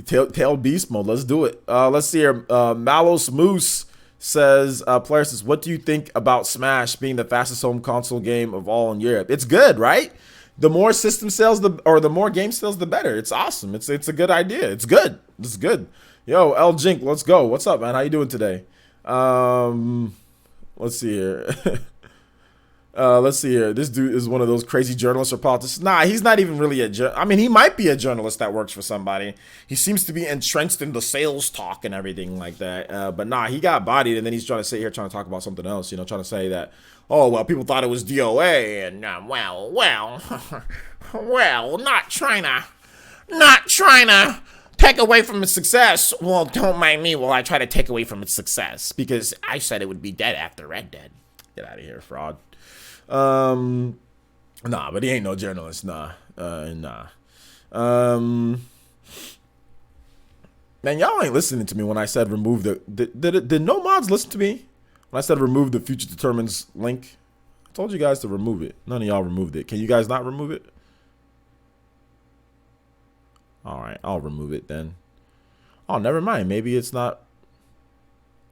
Tail beast mode. Let's do it. Let's see here. Malos Moose says, player says, what do you think about Smash being the fastest home console game of all in Europe? It's good, right? The more system sales, the more game sales, the better. It's awesome. It's a good idea. It's good. It's good. Yo, L Jink, let's go. What's up, man? How you doing today? Let's see here. Let's see here. This dude is one of those crazy journalists or politicians. Nah, he's not even really I mean, he might be a journalist that works for somebody. He seems to be entrenched in the sales talk and everything like that. But nah, he got bodied, and then he's trying to sit here trying to talk about something else. You know, trying to say that, oh, well, people thought it was DOA, and well, not trying to take away from its success. Well, don't mind me while I try to take away from its success, because I said it would be dead after Red Dead. Get out of here, fraud. Nah, but he ain't no journalist. Nah. Man, y'all ain't listening to me when I said remove the. Did no mods listen to me when I said remove the Future Determines link? I told you guys to remove it. None of y'all removed it. Can you guys not remove it? All right, I'll remove it then. Oh, never mind. Maybe it's not.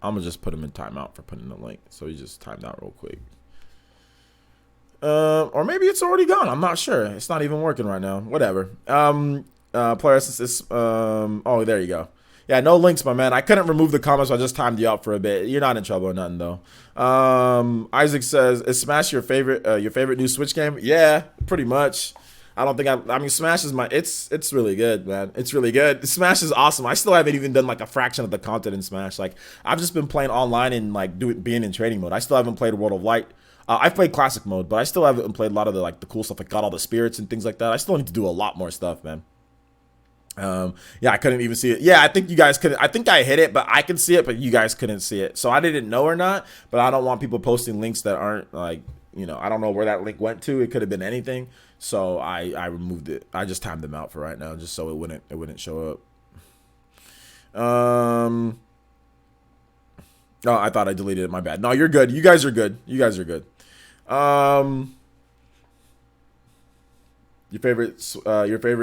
I'm gonna just put him in timeout for putting the link. So he just timed out real quick. Or maybe it's already gone. I'm not sure. It's not even working right now. Whatever. Player assist. Oh, there you go. Yeah, no links, my man. I couldn't remove the comments, so I just timed you out for a bit. You're not in trouble or nothing, though. Isaac says, "Is Smash your favorite new Switch game?" Yeah, pretty much. I don't think I mean, Smash is it's really good, man. It's really good. Smash is awesome. I still haven't even done like a fraction of the content in Smash. Like, I've just been playing online and like being in training mode. I still haven't played World of Light. I've played classic mode, but I still haven't played a lot of the cool stuff, like got all the spirits and things like that. I still need to do a lot more stuff, man. Yeah, I couldn't even see it. Yeah, I think you guys couldn't. I think I hit it, but I can see it, but you guys couldn't see it. So I didn't know or not, but I don't want people posting links that aren't like, you know, I don't know where that link went to. It could have been anything. So I removed it. I just timed them out for right now, just so it wouldn't show up. Oh, I thought I deleted it. My bad. No, you're good. You guys are good. You guys are good. Your favorite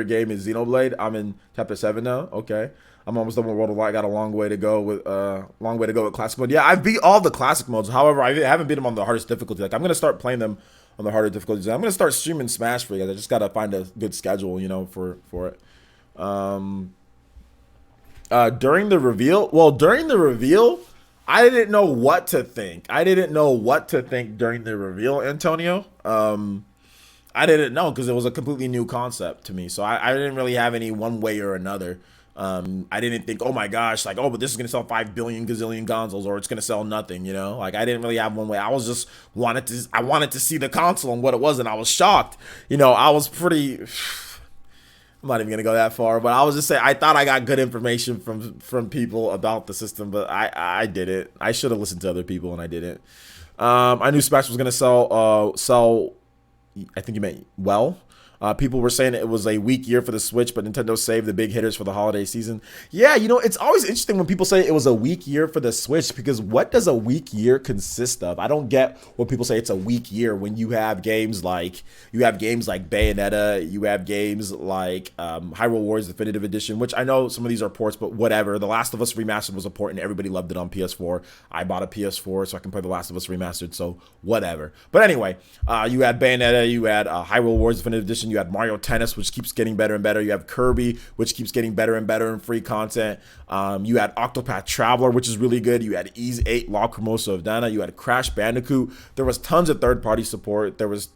game is Xenoblade. I'm in chapter 7 now. Okay, I'm almost done with World of Light. Got a long way to go with classic mode. Yeah, I beat all the classic modes. However, I haven't beat them on the hardest difficulty. Like, I'm gonna start playing them on the harder difficulties. I'm gonna start streaming Smash for you guys. I just gotta find a good schedule, you know, for it. During the reveal, I didn't know what to think. During the reveal, Antonio. I didn't know, because it was a completely new concept to me. So I didn't really have any one way or another. I didn't think, oh my gosh, like, oh, but this is going to sell 5 billion gazillion consoles, or it's going to sell nothing, you know? Like, I didn't really have one way. I was just wanted to see the console and what it was, and I was shocked. You know, I was pretty... I'm not even going to go that far, but I was just saying, I thought I got good information from people about the system, but I didn't. I should have listened to other people, and I didn't. I knew Smash was going to sell, I think you meant well. People were saying it was a weak year for the Switch, but Nintendo saved the big hitters for the holiday season. Yeah, it's always interesting when people say it was a weak year for the Switch, because what does a weak year consist of? I don't get when people say it's a weak year when you have games like Bayonetta, you have games like Hyrule Warriors Definitive Edition, which I know some of these are ports, but whatever. The Last of Us Remastered was a port and everybody loved it on PS4. I bought a PS4 so I can play The Last of Us Remastered, so whatever. But anyway, you had Bayonetta, you had Hyrule Warriors Definitive Edition, you had Mario Tennis, which keeps getting better and better. You have Kirby, which keeps getting better and better in free content. You had Octopath Traveler, which is really good. You had Ys 8, La Cremosa of Dana. You had Crash Bandicoot. There was tons of third-party support. There was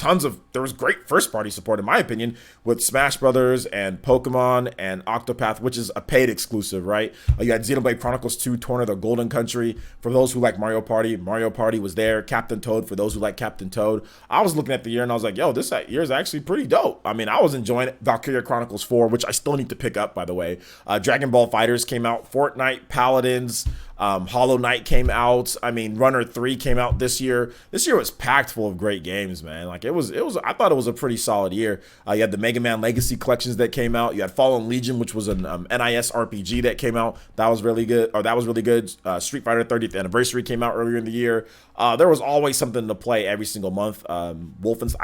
great first-party support, in my opinion, with Smash Brothers and Pokemon and Octopath, which is a paid exclusive, right? You had Xenoblade Chronicles 2, Torna the Golden Country. For those who like Mario Party was there. Captain Toad, for those who like Captain Toad. I was looking at the year and I was like, yo, this year is actually pretty dope. I mean, I was enjoying it. Valkyria Chronicles 4, which I still need to pick up, by the way. Dragon Ball FighterZ came out. Fortnite, Paladins, Hollow Knight came out. I mean, Runner 3 came out this year. This year was packed full of great games, man. Like it was. I thought it was a pretty solid year. You had the Mega Man Legacy collections that came out. You had Fallen Legion, which was an NIS RPG that came out. That was really good. Street Fighter 30th Anniversary came out earlier in the year. There was always something to play every single month. I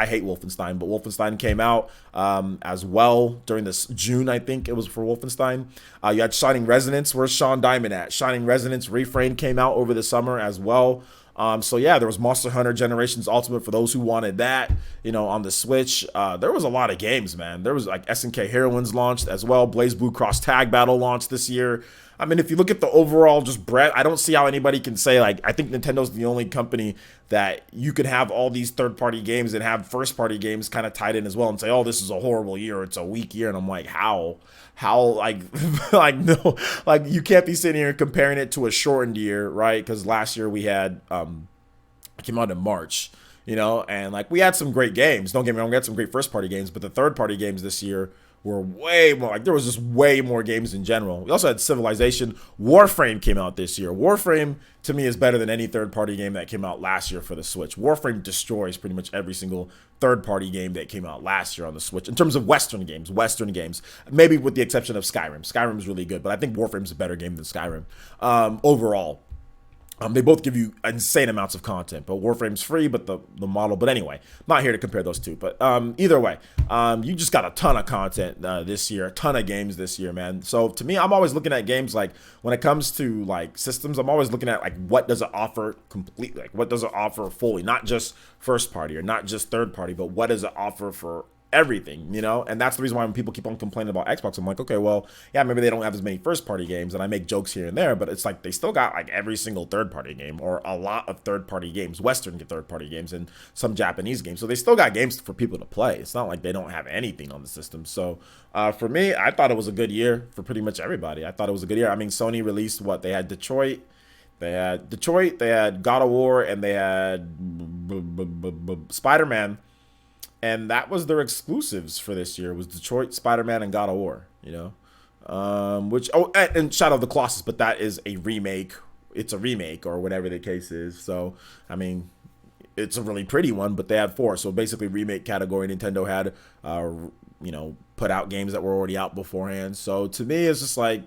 hate Wolfenstein, but Wolfenstein came out as well during this June, I think it was for Wolfenstein. You had Shining Resonance. Where's Sean Diamond at? Shining Resonance Refrain came out over the summer as well. So yeah, there was Monster Hunter Generations Ultimate for those who wanted that, on the Switch. There was a lot of games, man. There was like SNK Heroines launched as well. BlazBlue Cross Tag Battle launched this year. I mean, if you look at the overall just breadth, I don't see how anybody can say, like, I think Nintendo's the only company that you can have all these third-party games and have first-party games kind of tied in as well and say, oh, this is a horrible year, it's a weak year. And I'm like, how, like, no, like, you can't be sitting here comparing it to a shortened year, right? Because last year we had, it came out in March, and, like, we had some great games. Don't get me wrong, we had some great first-party games, but the third-party games this year were way more, like there was just way more games in general. We also had Civilization. Warframe came out this year. Warframe to me is better than any third-party game that came out last year for the Switch. Warframe destroys pretty much every single third-party game that came out last year on the Switch in terms of Western games, maybe with the exception of Skyrim. Skyrim is really good, but I think Warframe's a better game than Skyrim overall. They both give you insane amounts of content, but Warframe's free, but the model. But anyway, not here to compare those two. But either way, you just got a ton of content this year, a ton of games this year, man. So to me, I'm always looking at games like when it comes to like systems, I'm always looking at like what does it offer completely, like what does it offer fully, not just first party or not just third party, but what does it offer for everything, and that's the reason why when people keep on complaining about Xbox, I'm like, okay, well, yeah, maybe they don't have as many first-party games, and I make jokes here and there, but it's like they still got like every single third-party game or a lot of third-party games, Western third-party games, and some Japanese games, so they still got games for people to play. It's not like they don't have anything on the system. So for me, I thought it was a good year for pretty much everybody. I thought it was a good year. I mean, Sony released they had Detroit, they had God of War, and they had Spider-Man. And that was their exclusives for this year, was Detroit, Spider-Man, and God of War, and Shadow of the Colossus, but that is a remake. It's a remake or whatever the case is. So, I mean, it's a really pretty one, but they had 4. So basically remake category. Nintendo had, put out games that were already out beforehand. So to me, it's just like,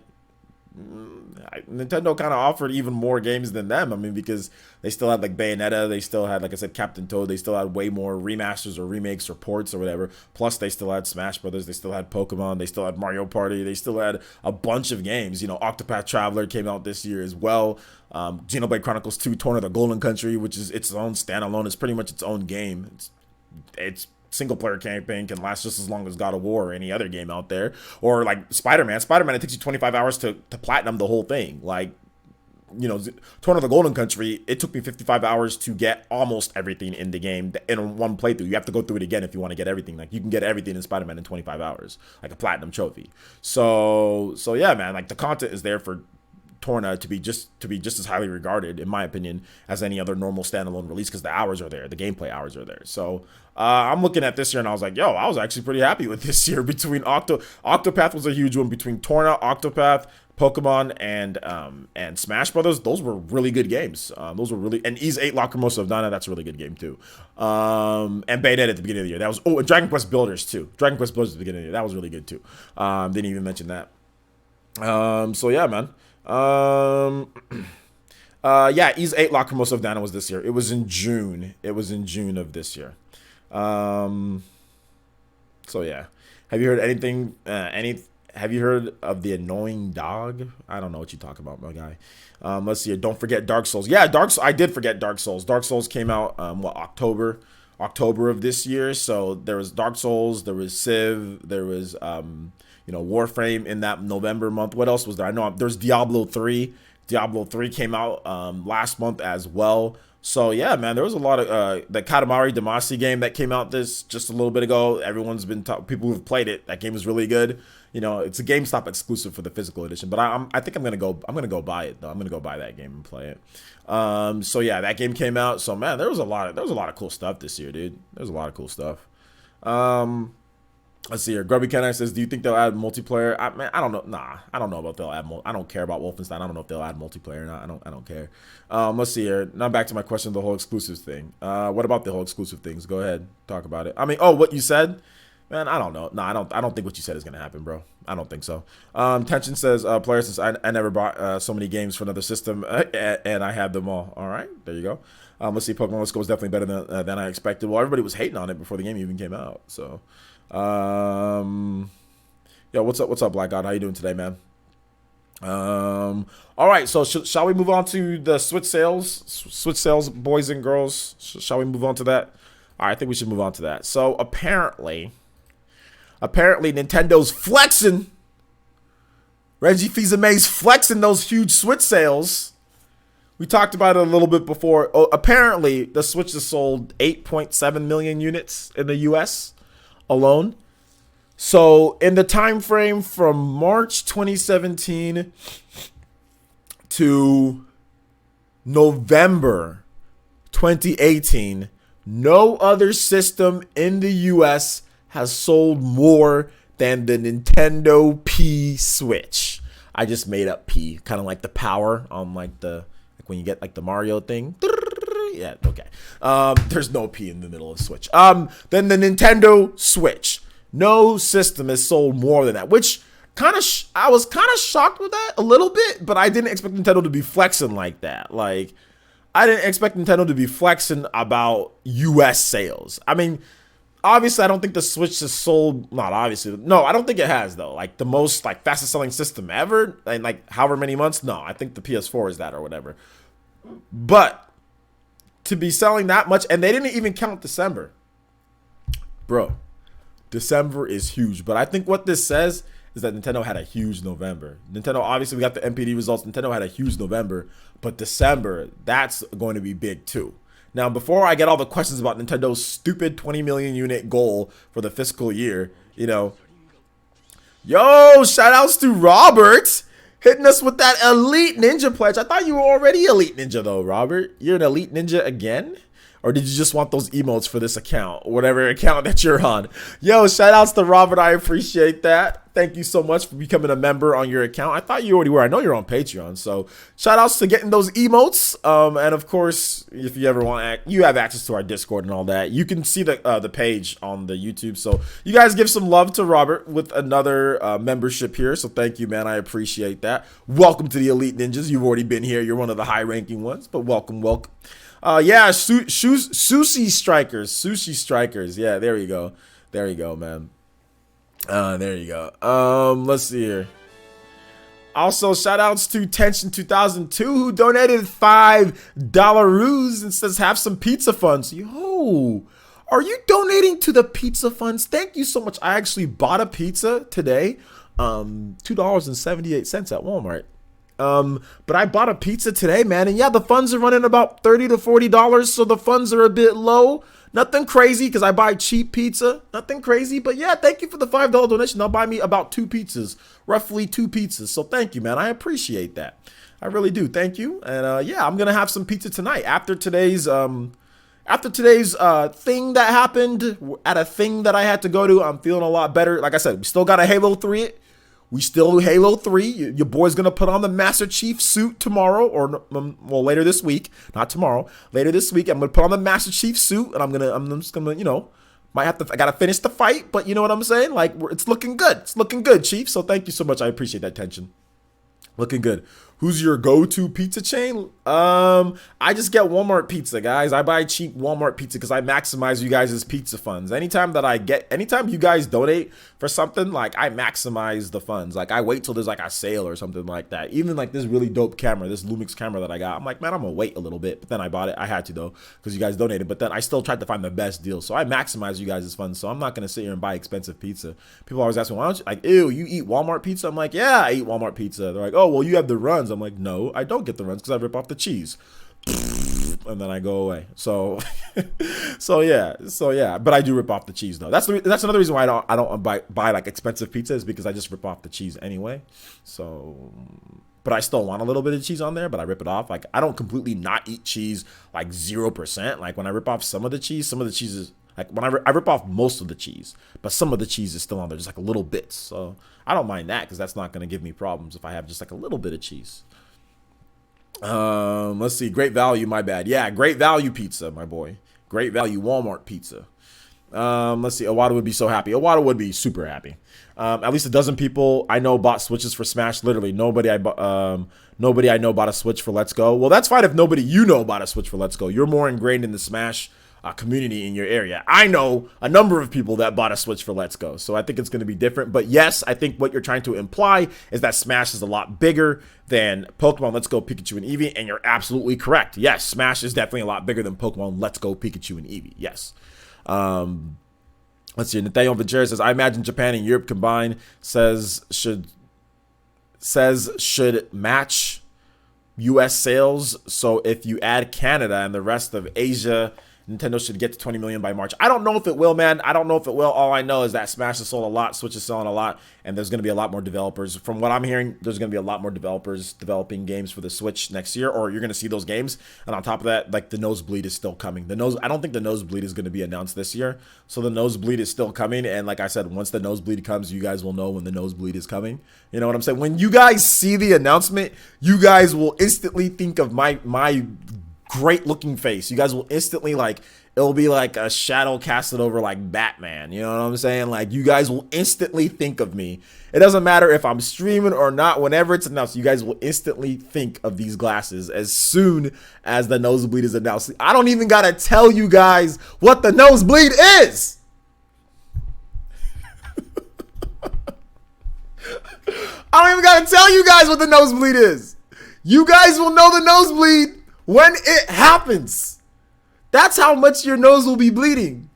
Nintendo kind of offered even more games than them. I mean, because they still had like Bayonetta, they still had, like I said, Captain Toad, they still had way more remasters or remakes or ports or whatever. Plus, they still had Smash Brothers, they still had Pokemon, they still had Mario Party, they still had a bunch of games. Octopath Traveler came out this year as well. Xenoblade Chronicles 2, Torna the Golden Country, which is its own standalone. It's pretty much its own game. It's single player campaign can last just as long as God of War or any other game out there. Or like Spider-Man, it takes you 25 hours to platinum the whole thing. Like, Torn of the Golden Country, it took me 55 hours to get almost everything in the game in one playthrough. You have to go through it again if you want to get everything. Like, you can get everything in Spider-Man in 25 hours, like a platinum trophy. So yeah, man, like the content is there for Torna to be just as highly regarded, in my opinion, as any other normal standalone release, because the hours are there, the gameplay hours are there. So I'm looking at this year and I was like, yo, I was actually pretty happy with this year. Between Octopath was a huge one, between Torna, Octopath, Pokemon and Smash Brothers, those were really good games. Those were really, and Ys 8 Lacrimosa of Dana, that's a really good game too. And Bayonetta at the beginning of the year, that was, and Dragon Quest Builders too. Dragon Quest Builders at the beginning of the year, that was really good too. Didn't even mention that. So yeah, man. Yeah, Ys 8 Lacrimosa of Dana was this year. It was in June. It was in June of this year. So yeah. Have you heard anything? Have you heard of the annoying dog? I don't know what you talk about, my guy. Let's see here. Don't forget Dark Souls. Yeah, I did forget Dark Souls. Dark Souls came out October of this year. So there was Dark Souls, there was Civ, there was Warframe in that November month. What else was there? I know there's Diablo 3. Diablo 3 came out last month as well. So yeah, man, there was a lot of the Katamari Damacy game that came out just a little bit ago. Everyone's been people who've played it. That game is really good. It's a GameStop exclusive for the physical edition, but I think I'm gonna go buy it though. I'm gonna go buy that game and play it. So yeah, that game came out. So man, there was a lot of cool stuff this year, dude. There's a lot of cool stuff. Let's see here. Grubby Kenai says, do you think they'll add multiplayer? I don't know. Nah, I don't know about they'll add I don't care about Wolfenstein. I don't know if they'll add multiplayer or not. I don't care. Let's see here. Now back to my question, the whole exclusives thing. What about the whole exclusive things? Go ahead. Talk about it. What you said? Man, I don't know. No, I don't think what you said is gonna happen, bro. I don't think so. Tension says, player, since I never bought so many games for another system and I have them all. All right, there you go. Let's see. Pokemon Let's Go was definitely better than I expected. Well, everybody was hating on it before the game even came out. So, yo, what's up, Black God? How you doing today, man? All right. So shall we move on to the Switch sales, boys and girls? Shall we move on to that? All right, I think we should move on to that. So apparently Nintendo's flexing. Reggie Fils-Aimé's flexing those huge Switch sales. We talked about it a little bit before. Apparently, the Switch has sold 8.7 million units in the U.S. alone. So in the time frame from March 2017 to November 2018, no other system in the U.S. has sold more than the Nintendo P Switch. I just made up P, kind of like the power on when you get like the Mario thing. Yeah, okay. There's no P in the middle of Switch. Then the Nintendo Switch. No system has sold more than that, which I was kind of shocked with that a little bit, but I didn't expect Nintendo to be flexing like that. Like, I didn't expect Nintendo to be flexing about US sales. Obviously, I don't think the Switch has sold, not obviously. No, I don't think it has, though. Like, the most, fastest selling system ever, in, however many months. No, I think the PS4 is that or whatever. But to be selling that much, and they didn't even count December. Bro, December is huge. But I think what this says is that Nintendo had a huge November. Nintendo, obviously, we got the MPD results. Nintendo had a huge November. But December, that's going to be big, too. Now, before I get all the questions about Nintendo's stupid 20 million unit goal for the fiscal year, yo, shout outs to Robert hitting us with that Elite Ninja pledge. I thought you were already Elite Ninja, though, Robert. You're an Elite Ninja again? Or did you just want those emotes for this account, whatever account that you're on? Yo, shout outs to Robert. I appreciate that. Thank you so much for becoming a member on your account. I thought you already were. I know you're on Patreon. So shout outs to getting those emotes. And of course, if you ever want, you have access to our Discord and all that. You can see the page on the YouTube. So you guys give some love to Robert with another membership here. So thank you, man. I appreciate that. Welcome to the Elite Ninjas. You've already been here. You're one of the high ranking ones, but welcome. Yeah, Sushi Strikers. Yeah, there you go, man. There you go. Let's see here. Also, shout outs to Tension 2002 who donated $5 and says have some pizza funds. Yo, are you donating to the pizza funds? Thank you so much. I actually bought a pizza today, $2.78 at Walmart. But I bought a pizza today, man, and yeah, the funds are running about $30 to $40, so the funds are a bit low. Nothing crazy, because I buy cheap pizza. Nothing crazy, but yeah, thank you for the $5 donation. They'll buy me about roughly two pizzas. So thank you, man. I appreciate that. I really do. Thank you. And yeah, I'm gonna have some pizza tonight after today's thing that happened at a thing that I had to go to. I'm feeling a lot better. Like I said, we still got a Halo 3. We still Halo 3. Your boy's going to put on the Master Chief suit tomorrow, or well, later this week. Not tomorrow. Later this week, I'm going to put on the Master Chief suit, and I'm just going to, you know, I got to finish the fight, but you know what I'm saying? Like, it's looking good. It's looking good, Chief. So thank you so much. I appreciate that attention. Looking good. Who's your go-to pizza chain? I just get Walmart pizza, guys. I buy cheap Walmart pizza because I maximize you guys' pizza funds. Anytime you guys donate for something, like, I maximize the funds. Like, I wait till there's like a sale or something like that. Even like this really dope camera, this Lumix camera that I got. I'm like, man, I'm gonna wait a little bit. But then I bought it. I had to though, because you guys donated. But then I still tried to find the best deal. So I maximize you guys' funds. So I'm not gonna sit here and buy expensive pizza. People always ask me, why don't you, like, ew, you eat Walmart pizza? I'm like, yeah, I eat Walmart pizza. They're like, oh, well, you have the runs. I'm like, no, I don't get the runs because I rip off the cheese. And then I go away. So yeah. But I do rip off the cheese though. That's another reason why I don't buy like expensive pizza, is because I just rip off the cheese anyway. So, but I still want a little bit of cheese on there, but I rip it off. Like, I don't completely not eat cheese like 0%. Like, when I rip off some of the cheese is like, when I rip off most of the cheese, but some of the cheese is still on there, just like a little bit. So I don't mind that, because that's not going to give me problems if I have just like a little bit of cheese. Let's see. Great value. My bad. Yeah. Great value pizza, my boy. Great value Walmart pizza. Let's see. Owada would be so happy. Owada would be super happy. At least a dozen people I know bought Switches for Smash. Literally nobody I know bought a Switch for Let's Go. Well, that's fine if nobody you know bought a Switch for Let's Go. You're more ingrained in the Smash community in your area. I know a number of people that bought a Switch for Let's Go, so I think it's going to be different. But yes, I think what you're trying to imply is that Smash is a lot bigger than Pokemon Let's Go Pikachu and Eevee, and you're absolutely correct. Yes, Smash is definitely a lot bigger than Pokemon Let's Go Pikachu and Eevee. Yes. Let's see. Nathaniel Ventura says, I imagine Japan and Europe combined should match US sales. So if you add Canada and the rest of Asia, Nintendo should get to 20 million by March. I don't know if it will, man. I don't know if it will. All I know is that Smash has sold a lot, Switch is selling a lot, and there's going to be a lot more developers. From what I'm hearing, there's going to be a lot more developers developing games for the Switch next year, or you're going to see those games. And on top of that, like, the Nosebleed is still coming. I don't think the Nosebleed is going to be announced this year. So the Nosebleed is still coming. And like I said, once the Nosebleed comes, you guys will know when the Nosebleed is coming. You know what I'm saying? When you guys see the announcement, you guys will instantly think of my great looking face. You guys will instantly, like, it'll be like a shadow casted over like Batman. You know what I'm saying? Like, you guys will instantly think of me. It doesn't matter if I'm streaming or not. Whenever it's announced, you guys will instantly think of these glasses as soon as the Nosebleed is announced. I don't even gotta tell you guys what the Nosebleed is. I don't even gotta tell you guys what the Nosebleed is. You guys will know the Nosebleed when it happens. That's how much your nose will be bleeding,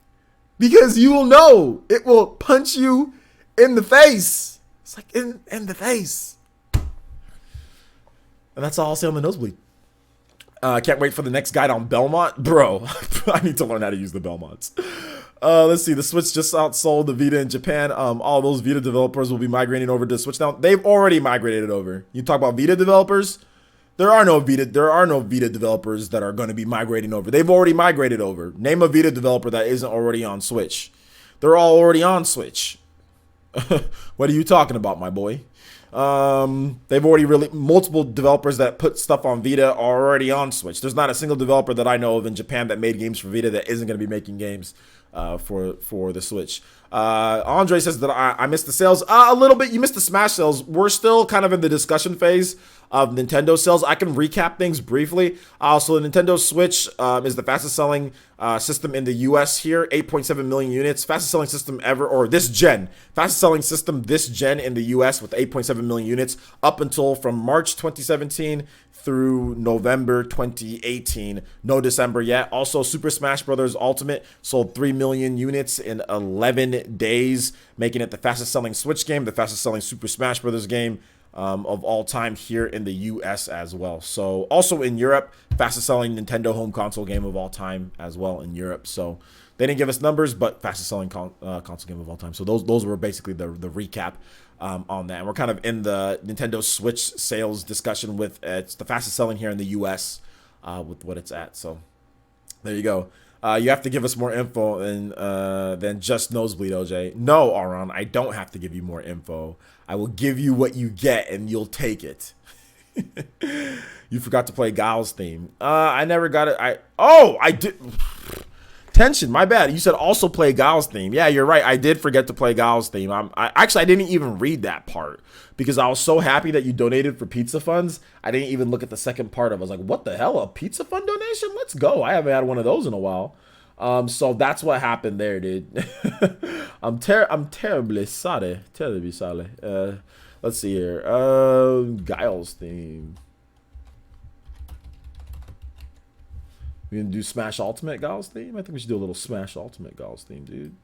because you will know. It will punch you in the face. It's like in the face. And that's all I'll say on the Nosebleed. Can't wait for the next guide on Belmont. Bro, I need to learn how to use the Belmonts. Let's see. The Switch just outsold the Vita in Japan. All those Vita developers will be migrating over to Switch now. They've already migrated over. You talk about Vita developers? There are no Vita developers that are going to be migrating over. They've already migrated over. Name a Vita developer that isn't already on Switch. They're all already on Switch. What are you talking about, my boy? They've already multiple developers that put stuff on Vita are already on Switch. There's not a single developer that I know of in Japan that made games for Vita that isn't going to be making games for the Switch. Andre says that I missed the sales a little bit. You missed the Smash sales. We're still kind of in the discussion phase of Nintendo sales. I can recap things briefly. So the Nintendo Switch is the fastest selling system in the US here, 8.7 million units. Fastest selling system ever, or this gen. Fastest selling system this gen in the US with 8.7 million units up until from March 2017 through November 2018. No December yet. Also, Super Smash Bros. Ultimate sold 3 million units in 11 days, making it the fastest selling Switch game, the fastest selling Super Smash Bros. Game of all time here in the US as well. So also in Europe, fastest selling Nintendo home console game of all time as well in Europe. So they didn't give us numbers, but fastest selling console game of all time. So those were basically the recap on that. And we're kind of in the Nintendo Switch sales discussion with it's the fastest selling here in the US with what it's at. So there you go. You have to give us more info than just nosebleed, OJ. No, Aron, I don't have to give you more info. I will give you what you get, and you'll take it. You forgot to play Giles theme. I never got it. I did. Tension, my bad. You said also play Giles theme. Yeah, you're right. I did forget to play Giles theme. I didn't even read that part because I was so happy that you donated for pizza funds. I didn't even look at the second part of it. I was like, what the hell? A pizza fund donation? Let's go. I haven't had one of those in a while. So that's what happened there, dude. I'm terribly sorry. Terribly sorry. Let's see here. Giles theme. We gonna do Smash Ultimate Giles theme? I think we should do a little Smash Ultimate Giles theme, dude.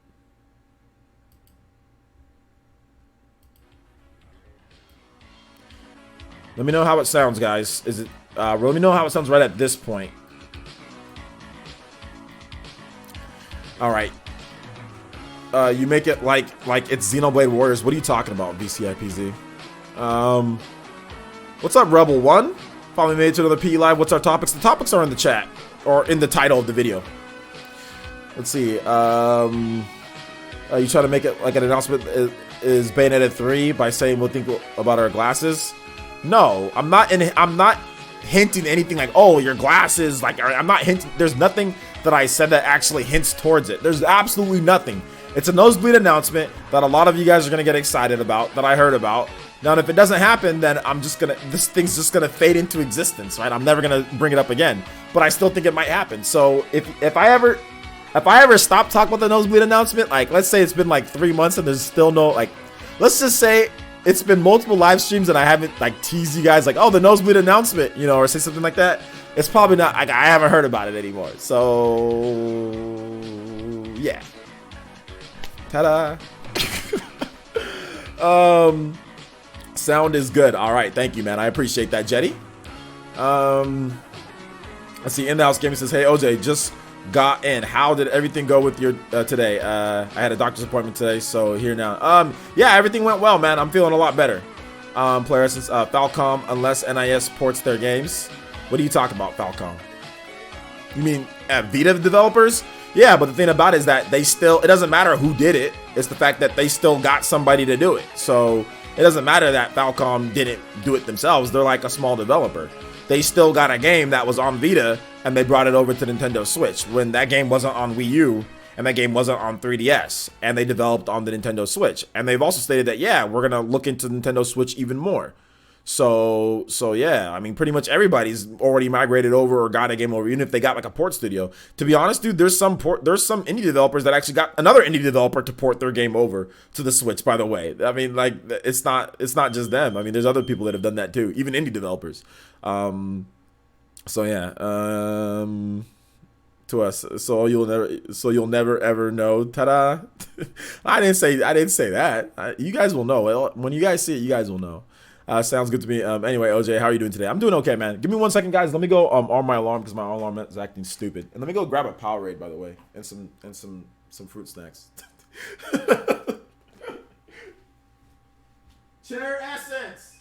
Let me know how it sounds, guys. Is it? Let me know how it sounds right at this point. All right. You make it like it's Xenoblade Warriors. What are you talking about, VCIPZ? What's up, Rebel One? Finally made it to another PE Live. What's our topics? The topics are in the chat. Or in the title of the video. Let's see. You try to make it like an announcement is Bayonetta 3 by saying we'll think about our glasses. No, I'm not hinting anything like, oh, your glasses. Like, I'm not hinting. There's nothing that I said that actually hints towards it. There's absolutely nothing. It's a nosebleed announcement that a lot of you guys are gonna get excited about, that I heard about. Now, if it doesn't happen, then this thing's just gonna fade into existence, right? I'm never gonna bring it up again, but I still think it might happen. So if I ever stop talking about the nosebleed announcement, like let's say it's been like 3 months and there's still no, like, let's just say it's been multiple live streams and I haven't like teased you guys like, oh, the nosebleed announcement, you know, or say something like that. It's probably not, like, I haven't heard about it anymore. So yeah. Ta-da. Sound is good. All right, thank you, man. I appreciate that, Jetty. Let's see. In the house gaming says, "Hey, OJ, just got in. How did everything go with your today? I had a doctor's appointment today, so here now. Yeah, everything went well, man. I'm feeling a lot better. Player Essence, Falcom, unless NIS ports their games. What are you talking about, Falcom? You mean Vita developers? Yeah, but the thing about it is that they still. It doesn't matter who did it. It's the fact that they still got somebody to do it. So. It doesn't matter that Falcom didn't do it themselves. They're like a small developer. They still got a game that was on Vita, and they brought it over to Nintendo Switch when that game wasn't on Wii U, and that game wasn't on 3DS, and they developed on the Nintendo Switch. And they've also stated that, yeah, we're going to look into Nintendo Switch even more. So yeah, I mean, pretty much everybody's already migrated over or got a game over, even if they got like a port studio. To be honest, dude, there's some indie developers that actually got another indie developer to port their game over to the Switch, by the way. I mean, like, it's not just them. I mean, there's other people that have done that too, even indie developers. So yeah, to us. So you'll never ever know. Ta-da. I didn't say that. You guys will know. When you guys see it, you guys will know. Sounds good to me. Anyway, OJ, how are you doing today? I'm doing okay, man. Give me 1 second, guys. Let me go on my alarm because my alarm is acting stupid. And let me go grab a Powerade, by the way, and some fruit snacks. Chair Essence.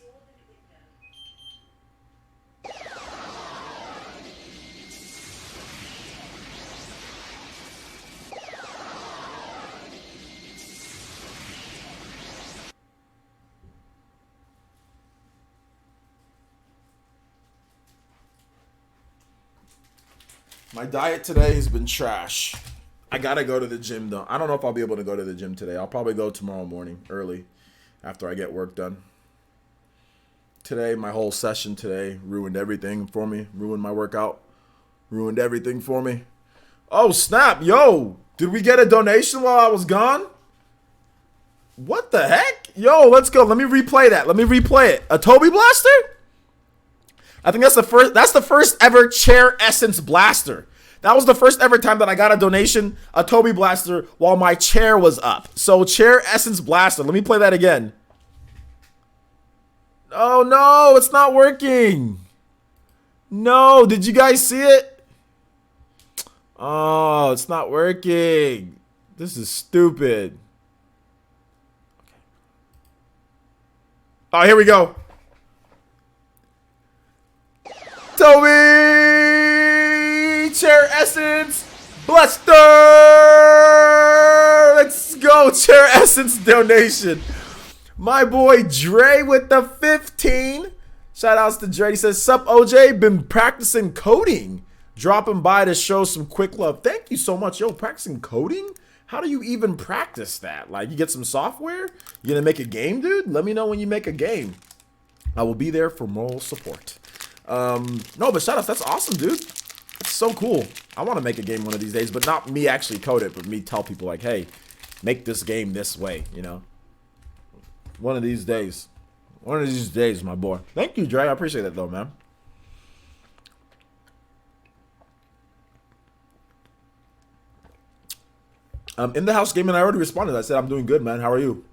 My diet today has been trash. I gotta go to the gym though. I don't know if I'll be able to go to the gym today. I'll probably go tomorrow morning early after I get work done. Today, my whole session today ruined everything for me. Ruined my workout. Ruined everything for me. Oh, snap. Yo, did we get a donation while I was gone? What the heck? Yo, let's go. Let me replay that. Let me replay it. A Toby Blaster? I think that's the first ever Chair Essence Blaster. That was the first ever time that I got a donation, a Toby Blaster, while my chair was up. So Chair Essence Blaster. Let me play that again. Oh no, it's not working. No, did you guys see it? Oh, it's not working. This is stupid. Oh, here we go. Toby Chair Essence Lester! Let's go. Chair Essence donation. My boy Dre with the 15. Shout outs to Dre. He says, sup, OJ? Been practicing coding. Dropping by to show some quick love. Thank you so much. Yo, practicing coding? How do you even practice that? Like, you get some software? You gonna make a game, dude? Let me know when you make a game. I will be there for moral support. No, but shout outs. That's awesome, dude. It's so cool. I want to make a game one of these days, but not me actually code it, but me tell people like, hey, make this game this way, you know? One of these days. One of these days, my boy. Thank you, Dre. I appreciate it, though, man. In the house gaming, I already responded. I said, I'm doing good, man. How are you?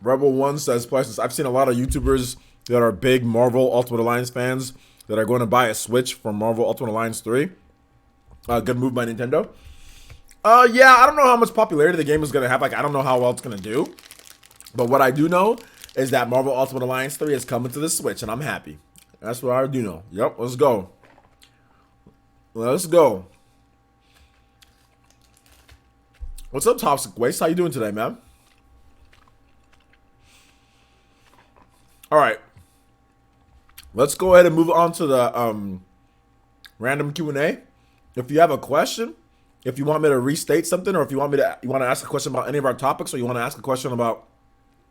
Rebel One says, "Plus, I've seen a lot of YouTubers that are big Marvel Ultimate Alliance fans that are going to buy a Switch for Marvel Ultimate Alliance 3. Good move by Nintendo. Yeah, I don't know how much popularity the game is going to have. Like, I don't know how well it's going to do. But what I do know is that Marvel Ultimate Alliance 3 is coming to the Switch, and I'm happy. That's what I do know. Yep, let's go. Let's go. What's up, Toxic Waste? How you doing today, man? All right, let's go ahead and move on to the random Q&A. If you have a question, if you want me to restate something, or if you want to ask a question about any of our topics, or you want to ask a question about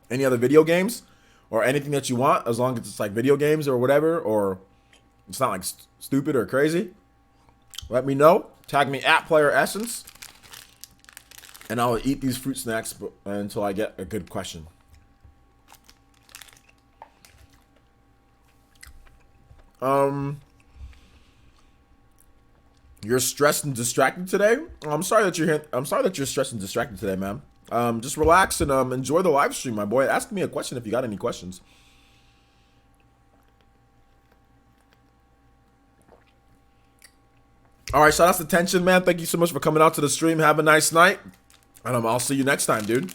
any other video games, or anything that you want, as long as it's like video games or whatever, or it's not like stupid or crazy, let me know. Tag me at Player Essence, and I'll eat these fruit snacks until I get a good question. You're stressed and distracted today. I'm sorry that you're here. I'm sorry that you're stressed and distracted today, man. Just relax and enjoy the live stream, my boy. Ask me a question if you got any questions. All right, shout out to Tension, man. Thank you so much for coming out to the stream. Have a nice night, and I'll see you next time, dude.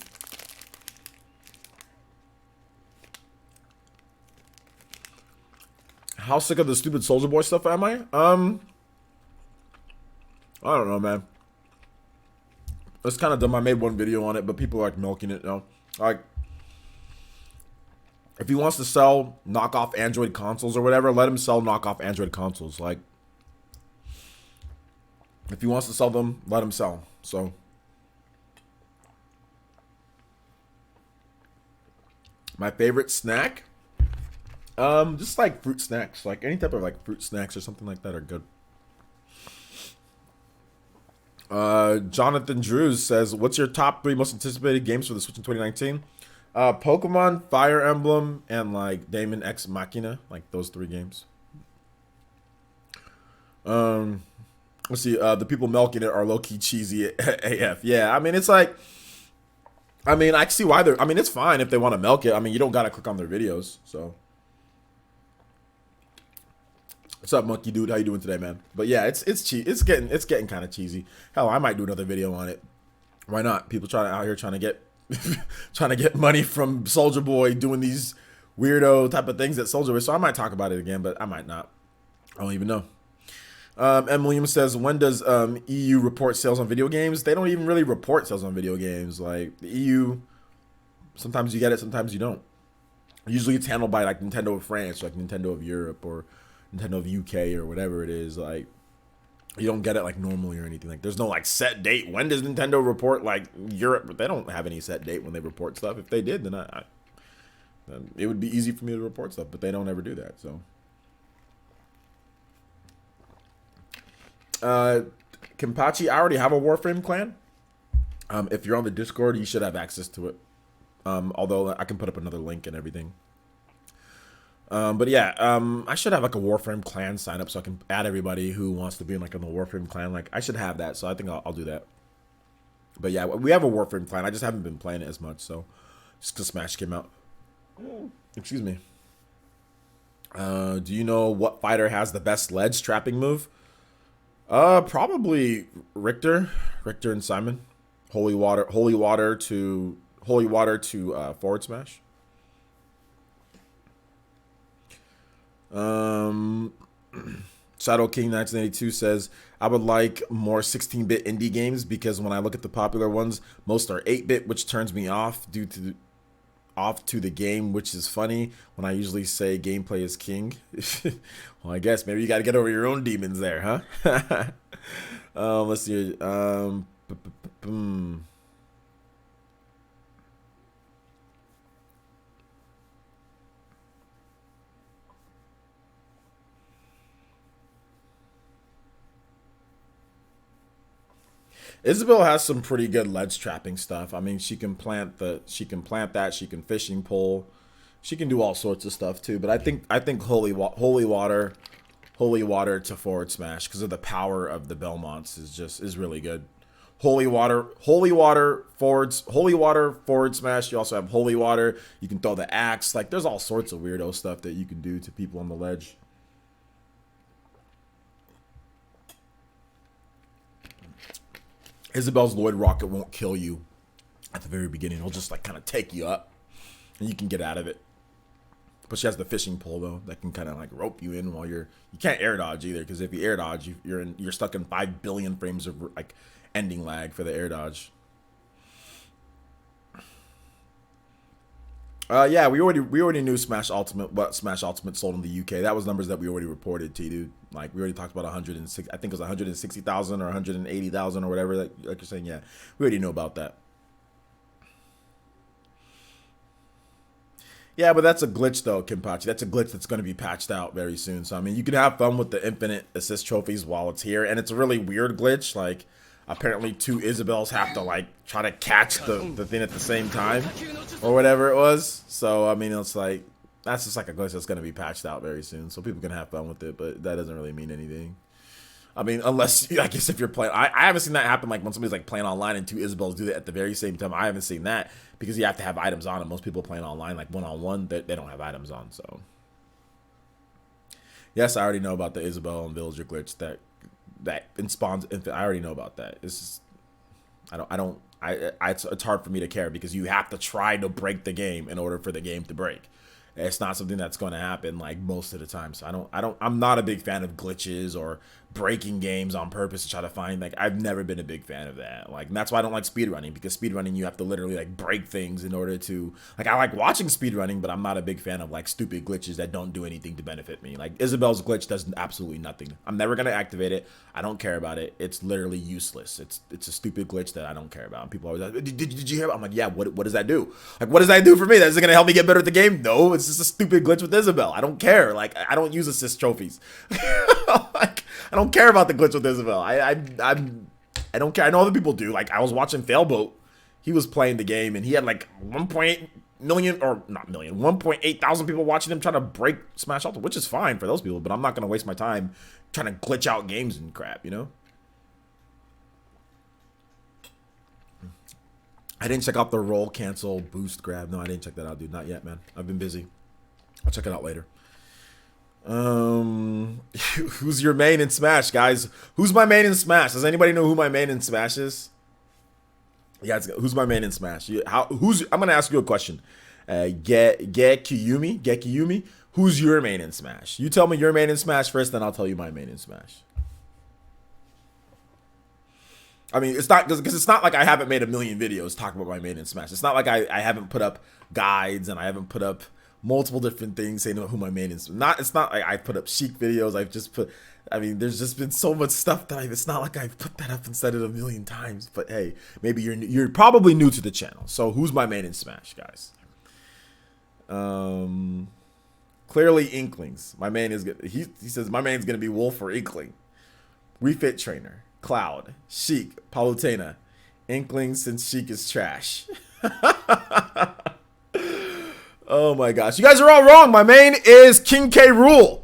How sick of the stupid Soldier Boy stuff am I? I don't know, man. It's kind of dumb. I made one video on it, but people are like milking it now. Like, if he wants to sell knockoff Android consoles or whatever, let him sell knockoff Android consoles. Like, if he wants to sell them, let him sell. So, my favorite snack? Just like fruit snacks. Like, any type of like fruit snacks or something like that are good. Jonathan Drews says, what's your top 3 most anticipated games for the Switch in 2019? Pokemon, Fire Emblem, and like Daemon X Machina, like those 3 games. Let's see, the people milking it are low-key cheesy AF. Yeah, I mean, it's like, I mean, I see why they're, I mean, it's fine if they want to milk it. I mean, you don't gotta click on their videos, so. What's up, Monkey Dude? How you doing today, man? But yeah, it's getting kind of cheesy. Hell, I might do another video on it. Why not? People out here trying to get trying to get money from Soldier Boy doing these weirdo type of things that Soldier Boy. So I might talk about it again, but I might not. I don't even know. M. Williams says, when does EU report sales on video games? They don't even really report sales on video games. Like, the EU, sometimes you get it, sometimes you don't. Usually it's handled by like Nintendo of France, like Nintendo of Europe, or Nintendo of UK, or whatever it is. Like, you don't get it like normally or anything. Like, there's no like set date. When does Nintendo report like Europe? They don't have any set date when they report stuff. If they did, then it would be easy for me to report stuff, but they don't ever do that. So, Kimpachi, I already have a Warframe clan. If you're on the Discord, you should have access to it. Although I can put up another link and everything. But yeah, I should have like a Warframe clan sign up so I can add everybody who wants to be in like on the Warframe clan. Like, I should have that, so I think I'll do that. But yeah, we have a Warframe clan. I just haven't been playing it as much, so just because Smash came out. Excuse me. Do you know what fighter has the best ledge trapping move? Probably Richter and Simon. Holy water Holy Water to forward smash. Shadow King 1982 says, I would like more 16-bit indie games because when I look at the popular ones, most are 8-bit, which turns me off to the game, which is funny when I usually say gameplay is king. Well, I guess maybe you got to get over your own demons there, huh? Let's see. Isabel has some pretty good ledge trapping stuff. I mean, she can plant that, she can fishing pole, she can do all sorts of stuff too. But I think holy water to forward smash because of the power of the Belmonts is really good. Holy water forward smash. You also have holy water. You can throw the axe. Like there's all sorts of weirdo stuff that you can do to people on the ledge. Isabel's Lloyd Rocket won't kill you at the very beginning. It'll just like kind of take you up and you can get out of it. But she has the fishing pole though that can kind of like rope you in while you can't air dodge either, because if you air dodge, you're stuck in 5 billion frames of like ending lag for the air dodge. Yeah, we already knew Smash Ultimate, what Smash Ultimate sold in the UK. That was numbers that we already reported, dude. Like we already talked about 106. I think it was 160,000 or 180,000 or whatever. Like you're saying, yeah, we already know about that. Yeah, but that's a glitch though, Kimpachi. That's a glitch that's going to be patched out very soon. So I mean, you can have fun with the infinite assist trophies while it's here, and it's a really weird glitch. Like apparently 2 Isabels have to like try to catch the thing at the same time or whatever it was. So I mean, it's like that's just like a glitch that's going to be patched out very soon, so people can have fun with it, but that doesn't really mean anything. I mean, unless I guess if you're playing, I haven't seen that happen. Like when somebody's like playing online and 2 Isabels do that at the very same time. I haven't seen that because you have to have items on, and most people playing online like one-on-one, they don't have items on. So yes, I already know about the Isabel and Villager glitch that spawns. I already know about that. It's just, it's hard for me to care because you have to try to break the game in order for the game to break. It's not something that's going to happen like most of the time. So I'm not a big fan of glitches or breaking games on purpose to try to find, like, I've never been a big fan of that. Like, and that's why I don't like speedrunning, because speedrunning, you have to literally like break things in order to, like, I like watching speedrunning, but I'm not a big fan of like stupid glitches that don't do anything to benefit me. Like Isabel's glitch does absolutely nothing. I'm never going to activate it. I don't care about it. It's literally useless. It's a stupid glitch that I don't care about. And people always like, did you hear about it? I'm like, yeah, what does that do? Like, what does that do for me? Is it going to help me get better at the game? No, it's just a stupid glitch with Isabel. I don't care. Like, I don't use assist trophies. Like, I don't care about the glitch with Isabel. I don't care. I know other people do. Like, I was watching Failboat. He was playing the game, and he had like 1.8 million, or not million, 1.8 thousand people watching him trying to break Smash Ultimate, which is fine for those people, but I'm not going to waste my time trying to glitch out games and crap, you know? I didn't check out the roll cancel boost grab. No, I didn't check that out, dude. Not yet, man. I've been busy. I'll check it out later. Who's your main in Smash, guys? Who's my main in Smash? Does anybody know who my main in Smash is? Yeah, who's my main in Smash? I'm gonna ask you a question. Gekiyumi, who's your main in Smash? You tell me your main in Smash first, then I'll tell you my main in Smash. I mean, it's not because it's not like I haven't made a million videos talking about my main in Smash. It's not like I haven't put up guides and I haven't put up multiple different things saying who my main is. It's not like I put up Sheik videos. I've just put, I mean, there's just been so much stuff that it's not like I've put that up and said it a million times. But hey, maybe you're probably new to the channel. So who's my main in Smash, guys? Clearly Inklings. My main is good. He says my main's gonna be Wolf or Inkling. Refit Trainer, Cloud, Sheik, Palutena, Inklings since Sheik is trash. Oh my gosh. You guys are all wrong. My main is King K. Rool.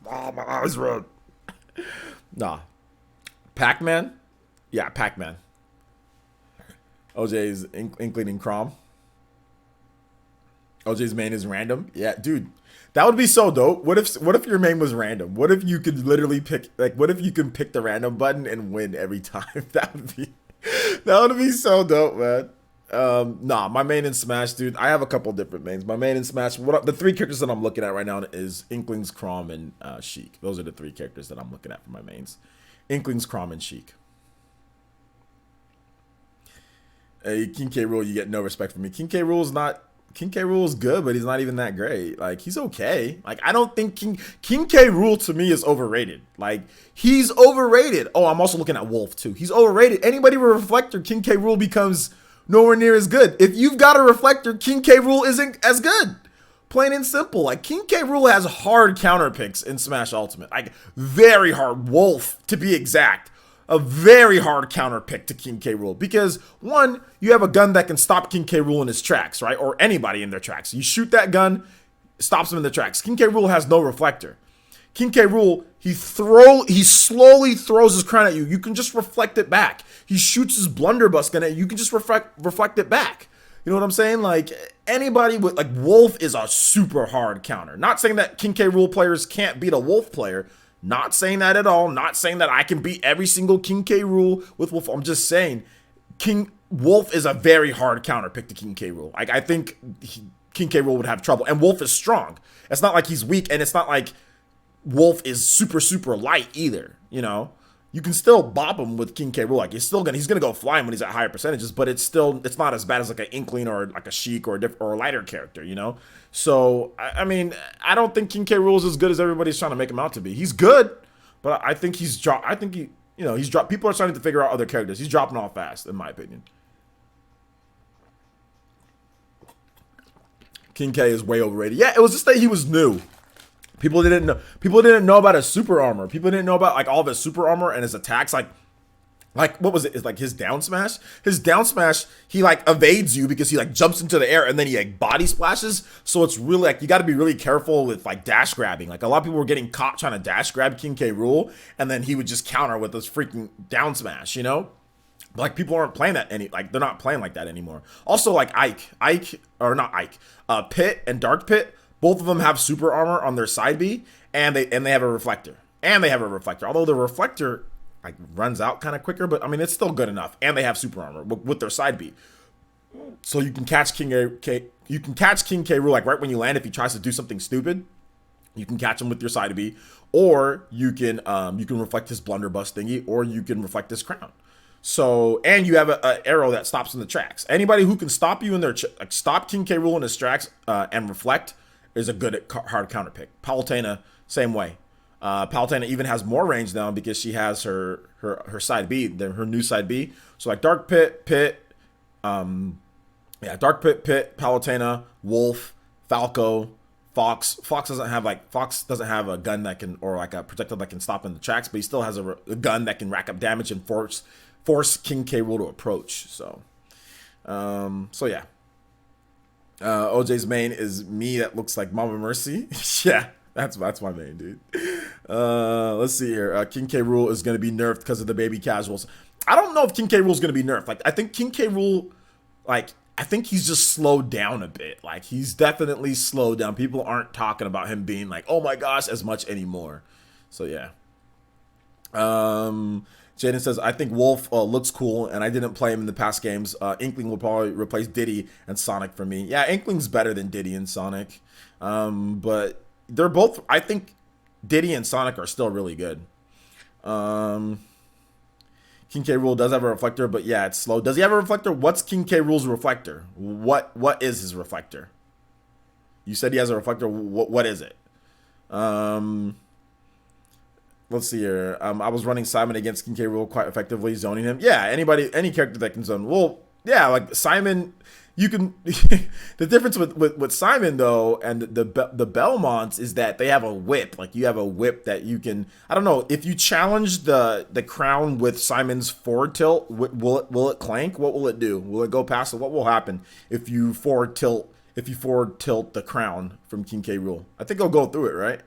My eyes red. Nah. Pac-Man? Yeah, Pac-Man. OJ's Inkling and Crom. OJ's main is random. Yeah, dude. That would be so dope. What if your main was random? What if you could literally pick, like, what if you can pick the random button and win every time? That would be That would be so dope, man. Nah, my main in Smash, dude. I have a couple different mains. My main in Smash, the three characters that I'm looking at right now is Inklings, Chrom, and Sheik. Those are the three characters that I'm looking at for my mains. Inklings, Chrom, and Sheik. Hey, King K. Rool, you get no respect from me. King K. Rool is good, but he's not even that great. Like, he's okay. Like, I don't think King K. Rool to me is overrated. Like, he's overrated. Oh, I'm also looking at Wolf too. He's overrated. Anybody with a reflector, King K. Rool becomes nowhere near as good. If you've got a reflector, King K. Rool isn't as good. Plain and simple. Like, King K. Rool has hard counter picks in Smash Ultimate. Like, very hard. Wolf, to be exact. A very hard counter pick to King K. Rool. Because, one, you have a gun that can stop King K. Rool in his tracks, right? Or anybody in their tracks. You shoot that gun, stops him in their tracks. King K. Rool has no reflector. King K. Rool, he slowly throws his crown at you. You can just reflect it back. He shoots his blunderbuss gun at you. You can just reflect it back. You know what I'm saying? Like, anybody with, like, Wolf is a super hard counter. Not saying that King K. Rool players can't beat a Wolf player. Not saying that at all. Not saying that I can beat every single King K. Rool with Wolf. I'm just saying Wolf is a very hard counter pick to King K. Rool. Like, I think King K. Rool would have trouble. And Wolf is strong. It's not like he's weak, and it's not like Wolf is super, super light either, you know? You can still bop him with King K. Rool. Like, he's gonna go flying when he's at higher percentages, but it's not as bad as like an Inkling or like a Sheik or a lighter character, you know? So, I mean, I don't think King K. Rool is as good as everybody's trying to make him out to be. He's good, but I think he's dropped. I think he's dropped. People are starting to figure out other characters. He's dropping off fast, in my opinion. King K is way overrated. Yeah, it was just that he was new. People didn't know about his super armor. People didn't know about like all of his super armor and his attacks. Like what was it? It's like his down smash. His down smash, he like evades you because he like jumps into the air and then he like body splashes. So it's really like you got to be really careful with like dash grabbing. Like a lot of people were getting caught trying to dash grab King K. Rool, and then he would just counter with this freaking down smash. You know. Like people aren't playing that they're not playing like that anymore. Also like Pit and Dark Pit, both of them have super armor on their side B, and they have a reflector. Although the reflector like runs out kind of quicker, but I mean it's still good enough. And they have super armor with their side B. So you can catch King K. Rool like right when you land if he tries to do something stupid. You can catch him with your side B, or you can reflect his blunderbuss thingy, or you can reflect his crown. So, and you have an arrow that stops in the tracks. Anybody who can stop you in their stop King K. Rool in his tracks and reflect is a good hard counter pick. Palutena, same way. Palutena even has more range now because she has her side B, her new side B. So like Dark Pit, Dark Pit, Palutena, Wolf, Falco, Fox. Fox doesn't have a gun that can, or like a projectile that can stop in the tracks, but he still has a gun that can rack up damage and force King K. Rool to approach. So yeah. OJ's main is me that looks like Mama Mercy. Yeah, that's my main, dude. Let's see here. King K. Rool is going to be nerfed because of the baby casuals. I don't know if King K. Rool is going to be nerfed. Like, I think King K. Rool, like, I think he's just slowed down a bit. Like, he's definitely slowed down. People aren't talking about him being like, oh my gosh, as much anymore. So, yeah. Jaden says, I think Wolf looks cool, and I didn't play him in the past games. Inkling will probably replace Diddy and Sonic for me. Yeah, Inkling's better than Diddy and Sonic. But they're both, I think Diddy and Sonic are still really good. King K. Rool does have a reflector, but yeah, it's slow. Does he have a reflector? What's King K. Rool's reflector? What is his reflector? You said he has a reflector. What is it? Let's see here. I was running Simon against King K. Rool quite effectively, zoning him. Yeah, any character that can zone. Well, yeah, like Simon, you can. The difference with Simon though, and the Belmonts is that they have a whip. Like you have a whip that you can. I don't know if you challenge the crown with Simon's forward tilt. Will it clank? What will it do? Will it go past it? What will happen if you forward tilt? If you forward tilt the crown from King K. Rool, I think it'll go through it, right?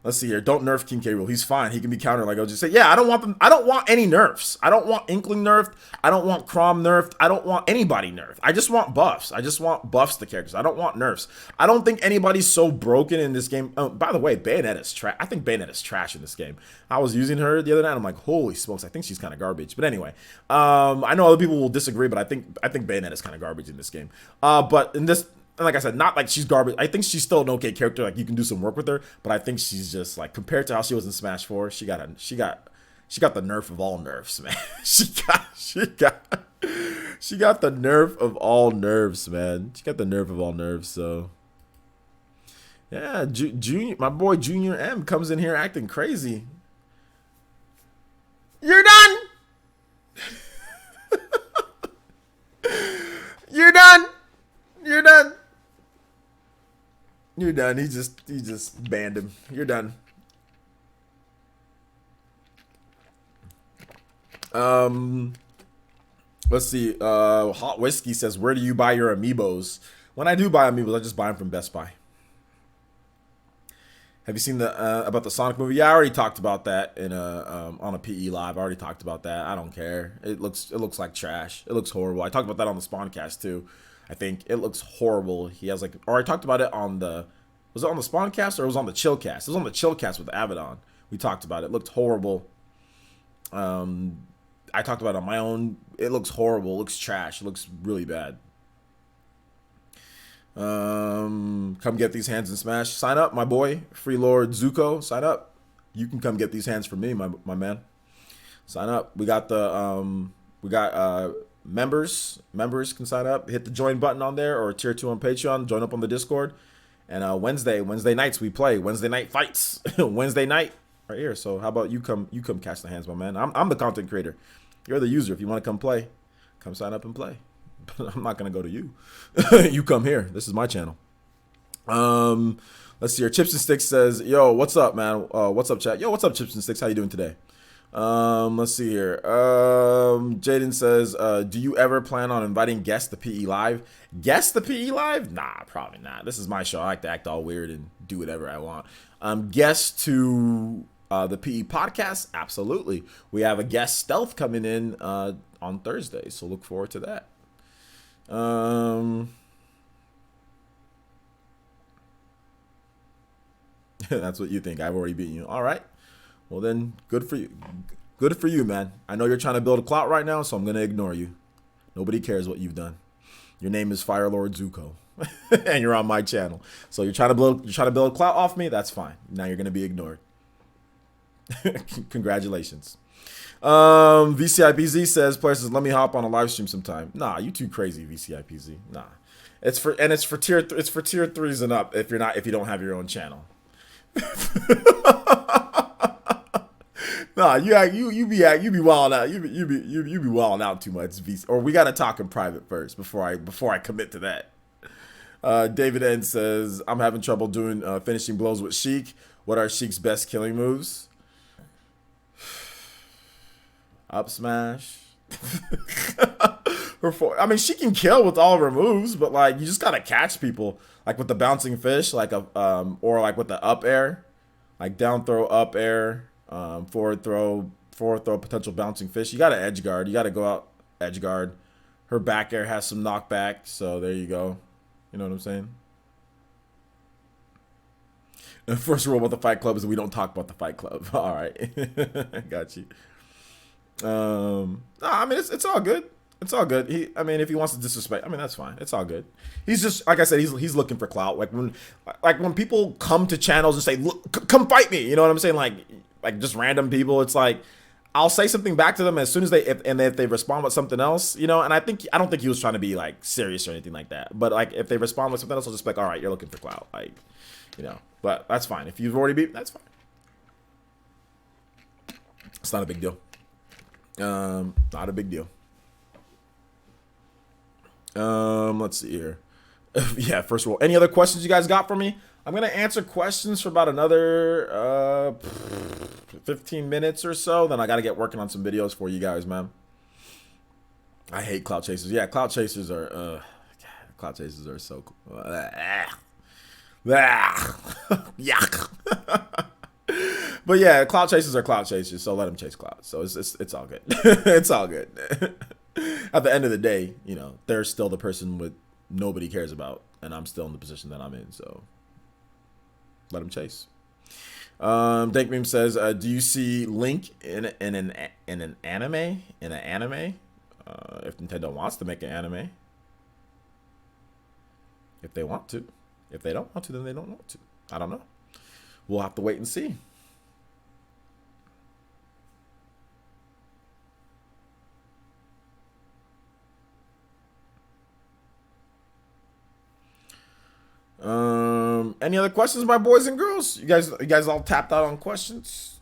Let's see here. Don't nerf King K. Rool. He's fine. He can be countered. Like I'll just say, yeah, I don't want them. I don't want any nerfs. I don't want Inkling nerfed. I don't want Crom nerfed. I don't want anybody nerfed. I just want buffs. I just want buffs to characters. I don't want nerfs. I don't think anybody's so broken in this game. Oh, by the way, Bayonetta is trash. I think Bayonetta is trash in this game. I was using her the other night. I'm like, holy smokes. I think she's kind of garbage. But anyway, I know other people will disagree, but I think Bayonetta is kind of garbage in this game. But in this. And like I said, not like she's garbage. I think she's still an okay character. Like you can do some work with her, but I think she's just like compared to how she was in Smash 4, she got the nerf of all nerfs, man. she got the nerf of all nerves, man. She got the nerf of all nerves. So yeah, Junior, my boy Junior M comes in here acting crazy. You're done. You're done. You're done. You're done. He just banned him. You're done. Let's see. Hot Whiskey says, where do you buy your amiibos? When I do buy amiibos, I just buy them from Best Buy. Have you seen the about the Sonic movie? Yeah, I already talked about that in on a PE live. I already talked about that. I don't care. It looks like trash. It looks horrible. I talked about that on the Spawncast too. I think it looks horrible. He has like, or I talked about it on the, was it on the Spawncast or it was on the Chillcast? It was on the Chillcast with Abaddon. We talked about it. It looked horrible. I talked about it on my own. It looks horrible. It looks trash. It looks really bad. Come get these hands and smash. Sign up, my boy. Free Lord Zuko. Sign up. You can come get these hands from me, my man. Sign up. We got the members can sign up. Hit the join button on there or tier 2 on Patreon. Join up on the Discord. And Wednesday nights we play Wednesday night fights. Wednesday night right here. So how about you come catch the hands, my man. I'm the content creator. You're the user. If you want to come play, come sign up and play. I'm not gonna go to you. You come here. This is my channel. Let's see here. Chips and Sticks says, yo, what's up, man? What's up, chat? Yo, what's up, Chips and Sticks? How you doing today? Let's see here. Jaden says, do you ever plan on inviting guests to PE Live? Guests to PE Live? Nah, probably not. This is my show. I like to act all weird and do whatever I want. Guests to the PE podcast? Absolutely. We have a guest Stealth coming in on Thursday, so look forward to that. That's what you think. I've already beaten you. All right. Well, then, good for you. Good for you, man. I know you're trying to build a clout right now, so I'm going to ignore you. Nobody cares what you've done. Your name is Fire Lord Zuko, and you're on my channel. So you're trying to build a clout off me? That's fine. Now you're going to be ignored. Congratulations. VCIPZ says, players says, let me hop on a live stream sometime. Nah, you too crazy, VCIPZ. Nah. It's for tier 3s and up if you don't have your own channel. Nah, you be wilding out. You be wilding out too much, VC. Or we gotta talk in private first before I commit to that. David N says, I'm having trouble doing finishing blows with Sheik. What are Sheik's best killing moves? Up smash. I mean, she can kill with all of her moves, but like you just gotta catch people, like with the bouncing fish, like or like with the up air, like down throw, up air, forward throw, potential bouncing fish. You gotta edge guard. You gotta go out edge guard. Her back air has some knockback, so there you go. You know what I'm saying? The first rule about the Fight Club is we don't talk about the Fight Club. All right, got you. No, I mean it's all good. It's all good. If he wants to disrespect, I mean that's fine. It's all good. He's just like I said. He's looking for clout. Like when people come to channels and say, "Look, come fight me," you know what I'm saying? Like just random people. It's like I'll say something back to them as soon as if they respond with something else, you know. And I don't think he was trying to be like serious or anything like that. But like if they respond with something else, I'll just be like, all right, you're looking for clout, like, you know. But that's fine. If you've already beat, that's fine. It's not a big deal. Not a big deal. Let's see here. Yeah, first of all, any other questions you guys got for me? I'm gonna answer questions for about another 15 minutes or so. Then I gotta get working on some videos for you guys, man. I hate clout chasers. Yeah, clout chasers are so cool. Yuck. But yeah, cloud chasers are cloud chasers, so let them chase clouds. So it's all good. It's all good. At the end of the day, you know, they're still the person with nobody cares about, and I'm still in the position that I'm in. So let them chase. Dankbeam says, "Do you see Link in an anime? In an anime? If Nintendo wants to make an anime, if they want to, if they don't want to, then they don't want to. I don't know. We'll have to wait and see." Any other questions, my boys and girls? You guys all tapped out on questions?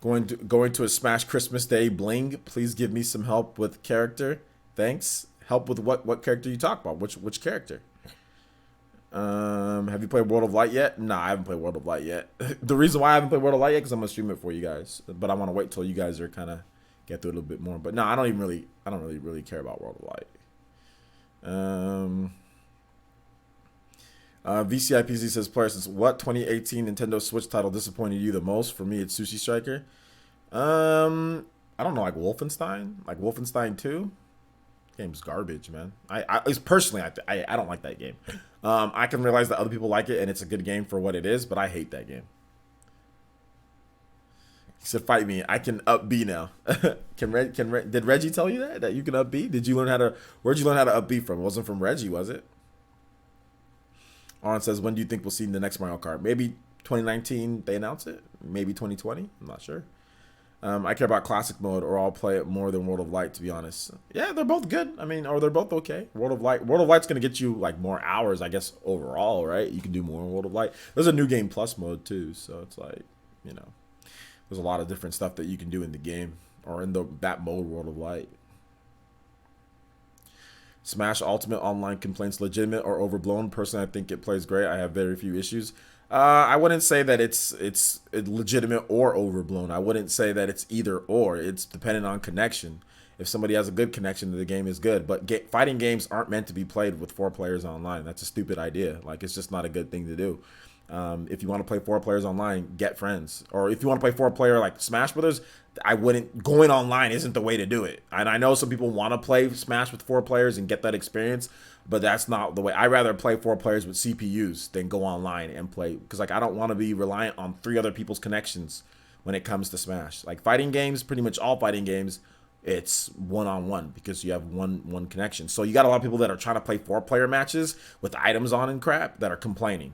Going to a Smash Christmas Day bling. Please give me some help with character. Thanks. Help with what character you talk about? Which character? Have you played World of Light yet? Nah, I haven't played World of Light yet. The reason why I haven't played World of Light yet because I'm gonna stream it for you guys. But I want to wait till you guys are kind of get through it a little bit more. But no, I don't really care about World of Light. VCIPZ says, player, since what 2018 Nintendo Switch title disappointed you the most? For me, it's Sushi Striker. I don't know, like Wolfenstein? Like Wolfenstein 2? Game's garbage, man. At least personally, I don't like that game. I can realize that other people like it, and it's a good game for what it is, but I hate that game. He said, fight me. I can up B now. Did Reggie tell you that you can up B? Did you learn how to, where'd you learn how to up B from? It wasn't from Reggie, was it? Aaron says, when do you think we'll see the next Mario Kart? Maybe 2019 they announce it. Maybe 2020. I'm not sure. I care about classic mode, or I'll play it more than World of Light, to be honest. Yeah, they're both good. I mean, or they're both okay. World of Light's gonna get you like more hours, I guess, overall, right? You can do more in World of Light. There's a new game plus mode too, so it's like, you know, there's a lot of different stuff that you can do in the game or in that mode, World of Light. Smash Ultimate Online complaints legitimate or overblown? Personally, I think it plays great. I have very few issues. I wouldn't say that it's legitimate or overblown. I wouldn't say that it's either or. It's dependent on connection. If somebody has a good connection, the game is good. But fighting games aren't meant to be played with 4 players online. That's a stupid idea. Like, it's just not a good thing to do. If you want to play 4 players online, get friends. Or if you want to play 4-player like Smash Brothers, I wouldn't. Going online isn't the way to do it. And I know some people want to play Smash with 4 players and get that experience, but that's not the way. I'd rather play 4 players with CPUs than go online and play, because like I don't want to be reliant on 3 other people's connections when it comes to Smash. Like fighting games, pretty much all fighting games, it's one-on-one because you have one connection. So you got a lot of people that are trying to play 4-player matches with items on and crap that are complaining.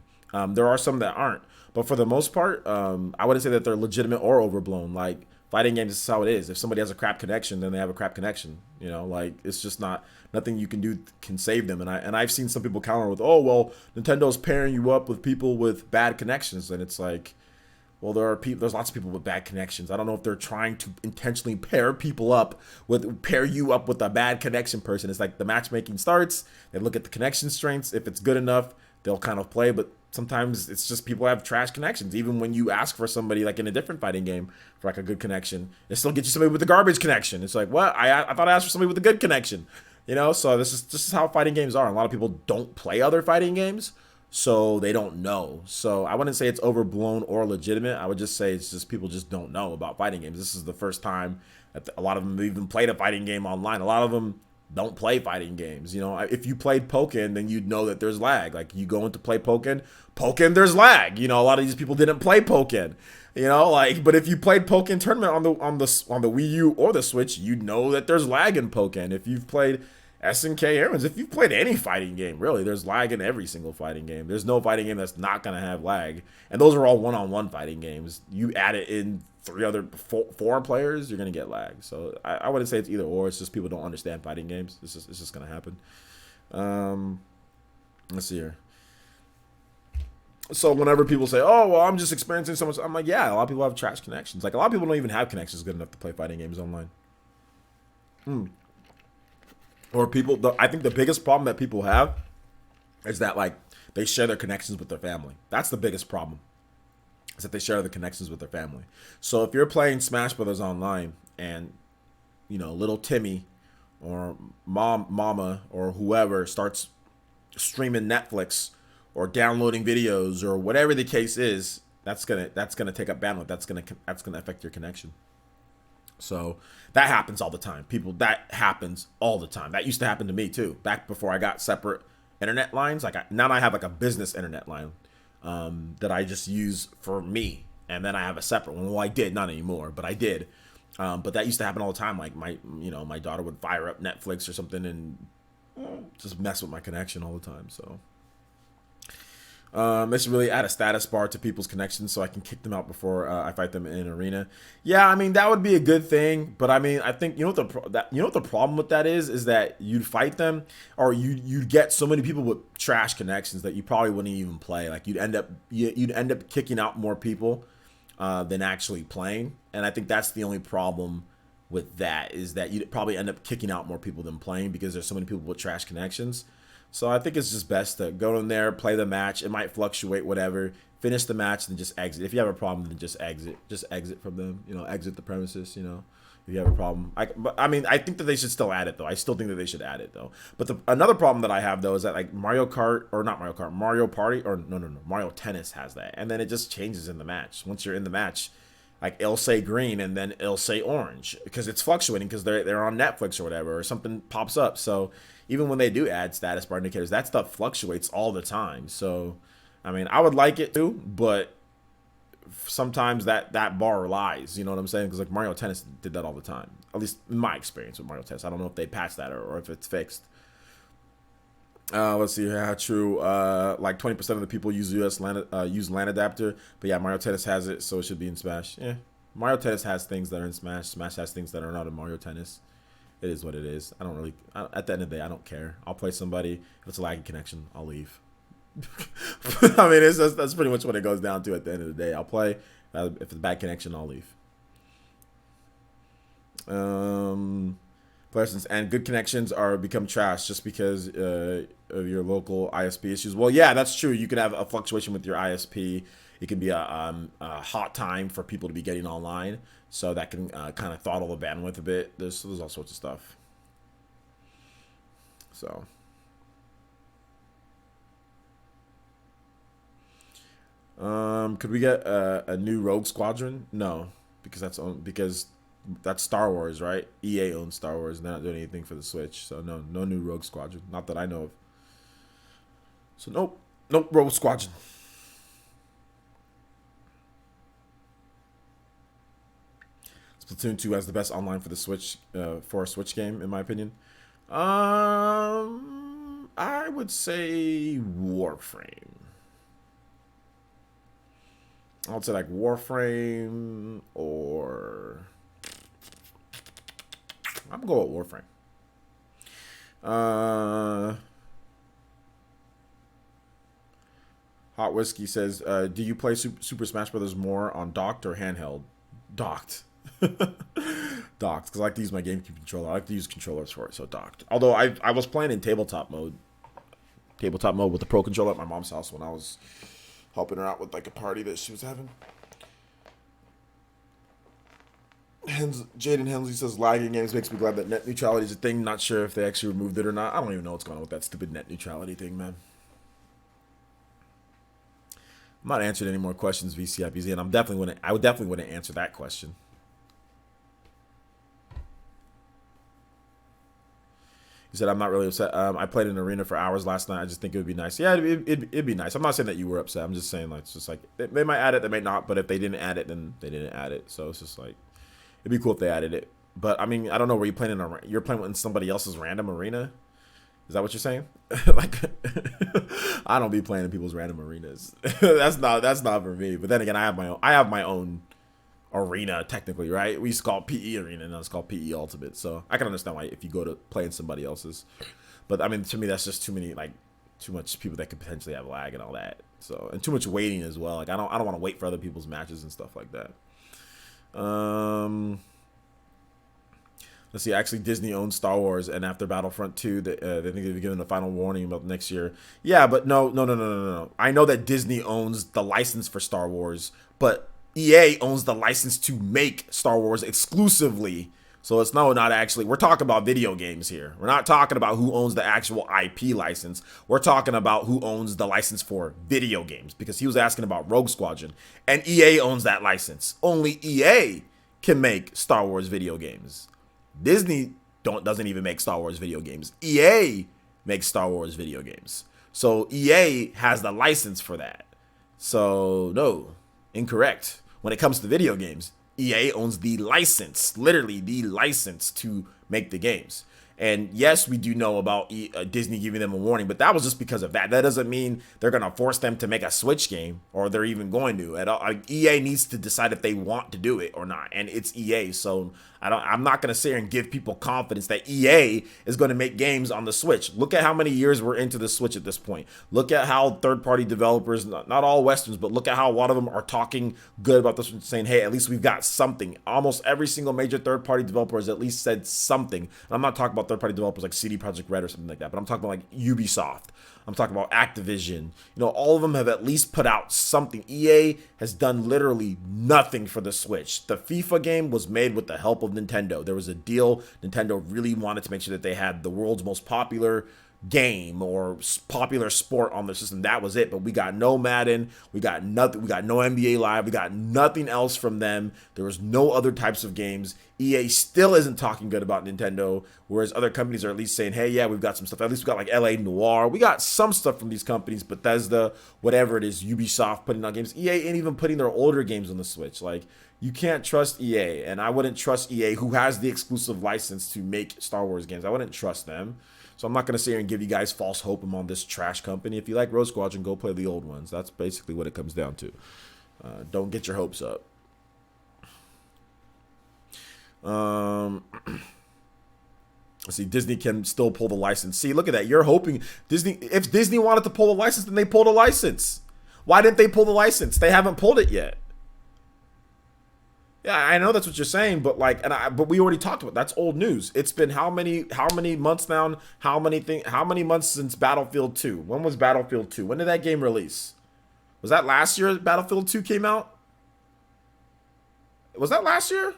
There are some that aren't, but for the most part, I wouldn't say that they're legitimate or overblown. Like fighting games, this is how it is. If somebody has a crap connection, then they have a crap connection. You know, like it's just nothing you can do can save them. And I've seen some people counter with, oh well, Nintendo's pairing you up with people with bad connections, and it's like, well, there's lots of people with bad connections. I don't know if they're trying to intentionally pair you up with a bad connection person. It's like the matchmaking starts, they look at the connection strengths. If it's good enough, they'll kind of play, but sometimes it's just people have trash connections. Even when you ask for somebody like in a different fighting game for like a good connection, they still get you somebody with a garbage connection. It's like, what? I thought I asked for somebody with a good connection, you know? So this is how fighting games are. And a lot of people don't play other fighting games, so they don't know. So I wouldn't say it's overblown or legitimate. I would just say it's just people just don't know about fighting games. This is the first time that a lot of them have even played a fighting game online. A lot of them don't play fighting games. You know, if you played Pokken, then you'd know that there's lag. Like you go into play Pokken, there's lag. You know, a lot of these people didn't play Pokken. You know, like, but if you played Pokken Tournament on the Wii U or the Switch, you know that there's lag in Pokken. If you've played SNK Airmans, if you've played any fighting game, really, there's lag in every single fighting game. There's no fighting game that's not gonna have lag, and those are all one-on-one fighting games. You add it in 4 players, you're gonna get lag. So I wouldn't say it's either or. It's just people don't understand fighting games. It's just gonna happen. Let's see here. So whenever people say, "Oh, well, I'm just experiencing so much," I'm like, yeah, a lot of people have trash connections. Like a lot of people don't even have connections good enough to play fighting games online. Or I think the biggest problem that people have is that like they share their connections with their family. That's the biggest problem, is that they share the connections with their family. So if you're playing Smash Brothers online and, little Timmy or mama or whoever starts streaming Netflix or downloading videos or whatever the case is, that's gonna take up bandwidth. That's gonna affect your connection. So that happens all the time. That happens all the time. That used to happen to me too. Back before I got separate internet lines, now I have like a business internet line that I just use for me, and then I have a separate one. Well, I did, not anymore, but I did. But that used to happen all the time. Like my daughter would fire up Netflix or something and just mess with my connection all the time. So they should really add a status bar to people's connections so I can kick them out before I fight them in an arena. Yeah, I mean that would be a good thing, but I mean I think what the problem with that is that you'd fight them, or you'd get so many people with trash connections that you probably wouldn't even play. Like you'd end up kicking out more people than actually playing, and I think that's the only problem with that, is that you'd probably end up kicking out more people than playing because there's so many people with trash connections. So I think it's just best to go in there, play the match. It might fluctuate, whatever. Finish the match, and just exit. If you have a problem, then just exit. Just exit from them. Exit the premises. If you have a problem, I think that they should still add it though. I still think that they should add it though. But another problem that I have though is that like Mario Kart, or not Mario Kart, Mario Party, or no, Mario Tennis has that, and then it just changes in the match. Once you're in the match, like it'll say green and then it'll say orange because it's fluctuating because they're on Netflix or whatever, or something pops up. So even when they do add status bar indicators, that stuff fluctuates all the time. So I mean, I would like it too, but sometimes that bar lies. You know what I'm saying? Because like Mario Tennis did that all the time. At least in my experience with Mario Tennis. I don't know if they patched that or if it's fixed. Let's see. Yeah, true. Like 20% of the people use use LAN adapter, but yeah, Mario Tennis has it, so it should be in Smash. Yeah, Mario Tennis has things that are in Smash. Smash has things that are not in Mario Tennis. It is what it is. At the end of the day, I don't care. I'll play somebody. If it's a laggy connection, I'll leave. I mean, that's pretty much what it goes down to at the end of the day. I'll play. If it's a bad connection, I'll leave. For instance, and good connections are become trash just because of your local ISP issues. Well, yeah, that's true. You can have a fluctuation with your ISP. It can be a hot time for people to be getting online, so that can kind of throttle the bandwidth a bit. There's all sorts of stuff. So, could we get a new Rogue Squadron? No, because that's Star Wars, right? EA owns Star Wars, and they're not doing anything for the Switch, so no new Rogue Squadron, not that I know of. So nope, Rogue Squadron. Splatoon 2 has the best online for the Switch, for a Switch game, in my opinion. I would say Warframe. I would say like Warframe, or I'm going to go with Warframe. Hot Whiskey says, do you play Super Smash Brothers more on docked or handheld? Docked. Docked, because I like to use my GameCube controller. I like to use controllers for it, so docked. Although I was playing in tabletop mode with the Pro Controller at my mom's house when I was helping her out with like a party that she was having. Jaden Hensley says, lagging games makes me glad that net neutrality is a thing. Not sure if they actually removed it or not. I don't even know what's going on with that stupid net neutrality thing, man. I'm not answering any more questions, VCIPZ, and I would definitely want to answer that question. He said, I'm not really upset. I played in an arena for hours last night. I just think it would be nice. Yeah, it'd be nice. I'm not saying that you were upset. I'm just saying, like, it's just like, they might add it, they might not. But if they didn't add it, then they didn't add it. So it's just like, it'd be cool if they added it. But, I mean, I don't know where you're playing you're playing in somebody else's random arena? Is that what you're saying? Like, I don't be playing in people's random arenas. That's not for me. But then again, I have my own arena, technically, right? We used to call it PE arena, and now it's called PE Ultimate. So I can understand why if you go to play in somebody else's. But I mean, to me, that's just too much people that could potentially have lag and all that. So, and too much waiting as well. Like I don't want to wait for other people's matches and stuff like that. Let's see. Actually, Disney owns Star Wars, and after Battlefront 2, they think they've given a final warning about next year. Yeah, but no. I know that Disney owns the license for Star Wars, but EA owns the license to make Star Wars exclusively. So it's not actually. We're talking about video games here. We're not talking about who owns the actual IP license. We're talking about who owns the license for video games, because he was asking about Rogue Squadron, and EA owns that license. Only EA can make Star Wars video games. Disney doesn't even make Star Wars video games. EA makes Star Wars video games. So EA has the license for that. So no, incorrect. When it comes to video games, EA owns the license, literally the license to make the games. And yes, we do know about Disney giving them a warning, but that was just because of that. That doesn't mean they're going to force them to make a Switch game, or they're even going to. EA needs to decide if they want to do it or not, and it's EA. So I'm not going to sit here and give people confidence that EA is going to make games on the Switch. Look at how many years we're into the Switch at this point. Look at how third-party developers, not all Westerns, but look at how a lot of them are talking good about this, saying, hey, at least we've got something. Almost every single major third-party developer has at least said something. And I'm not talking about third-party developers like CD Projekt Red or something like that, but I'm talking about like Ubisoft. I'm talking about Activision. All of them have at least put out something. EA has done literally nothing for the Switch. The FIFA game was made with the help of Nintendo. There was a deal. Nintendo really wanted to make sure that they had the world's most popular game or popular sport on the system. That was it. But we got no Madden. We got nothing. We got no NBA Live. We got nothing else from them. There was no other types of games. EA still isn't talking good about Nintendo, whereas other companies are at least saying, hey, yeah, we've got some stuff. At least we got like LA Noire. We got some stuff from these companies, Bethesda, whatever it is, Ubisoft putting out games. EA ain't even putting their older games on the Switch. Like, you can't trust EA, and I wouldn't trust EA, who has the exclusive license to make Star Wars games. I wouldn't trust them. So I'm not going to sit here and give you guys false hope on this trash company. If you like Rogue Squadron, go play the old ones. That's basically what it comes down to. Don't get your hopes up. Let's see, Disney can still pull the license. See, look at that. You're hoping Disney. If Disney wanted to pull the license, then they pulled a license. Why didn't they pull the license? They haven't pulled it yet. Yeah, I know that's what you're saying, but but we already talked about it. That's old news. It's been how many months now? How many months since Battlefield 2? When was Battlefield 2? When did that game release? Was that last year Battlefield 2 came out? Was that last year?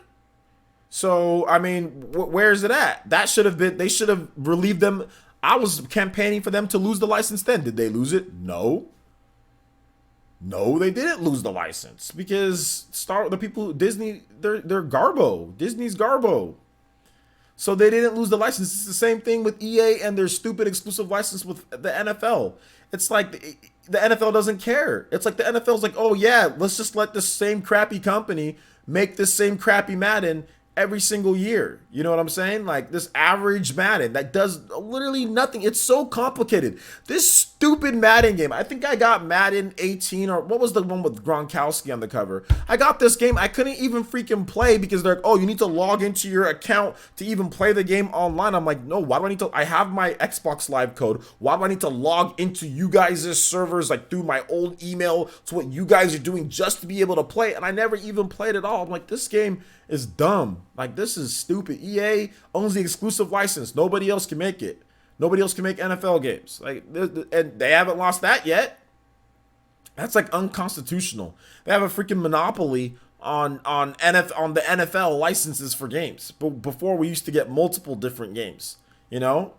So, I mean, where is it at? That should have been, they should have relieved them. I was campaigning for them to lose the license then. Did they lose it? No. No, they didn't lose the license, because Disney, they're Garbo. Disney's Garbo. So they didn't lose the license. It's the same thing with EA and their stupid exclusive license with the NFL. It's like the NFL doesn't care. It's like the NFL's like, oh yeah, let's just let this same crappy company make this same crappy Madden every single year. You know what I'm saying? Like this average Madden that does literally nothing. It's so complicated. This stupid Madden game. I think I got Madden 18, or what was the one with Gronkowski on the cover? I got this game. I couldn't even freaking play because they're like, oh, you need to log into your account to even play the game online. I'm like, no, why do I need to? I have my Xbox Live code. Why do I need to log into you guys' servers like through my old email to what you guys are doing just to be able to play? And I never even played at all. I'm like, this game is dumb. Like, this is stupid. EA owns the exclusive license. Nobody else can make it. Nobody else can make NFL games. Like, and they haven't lost that yet. That's like unconstitutional. They have a freaking monopoly on the NFL licenses for games. But before, we used to get multiple different games, you know?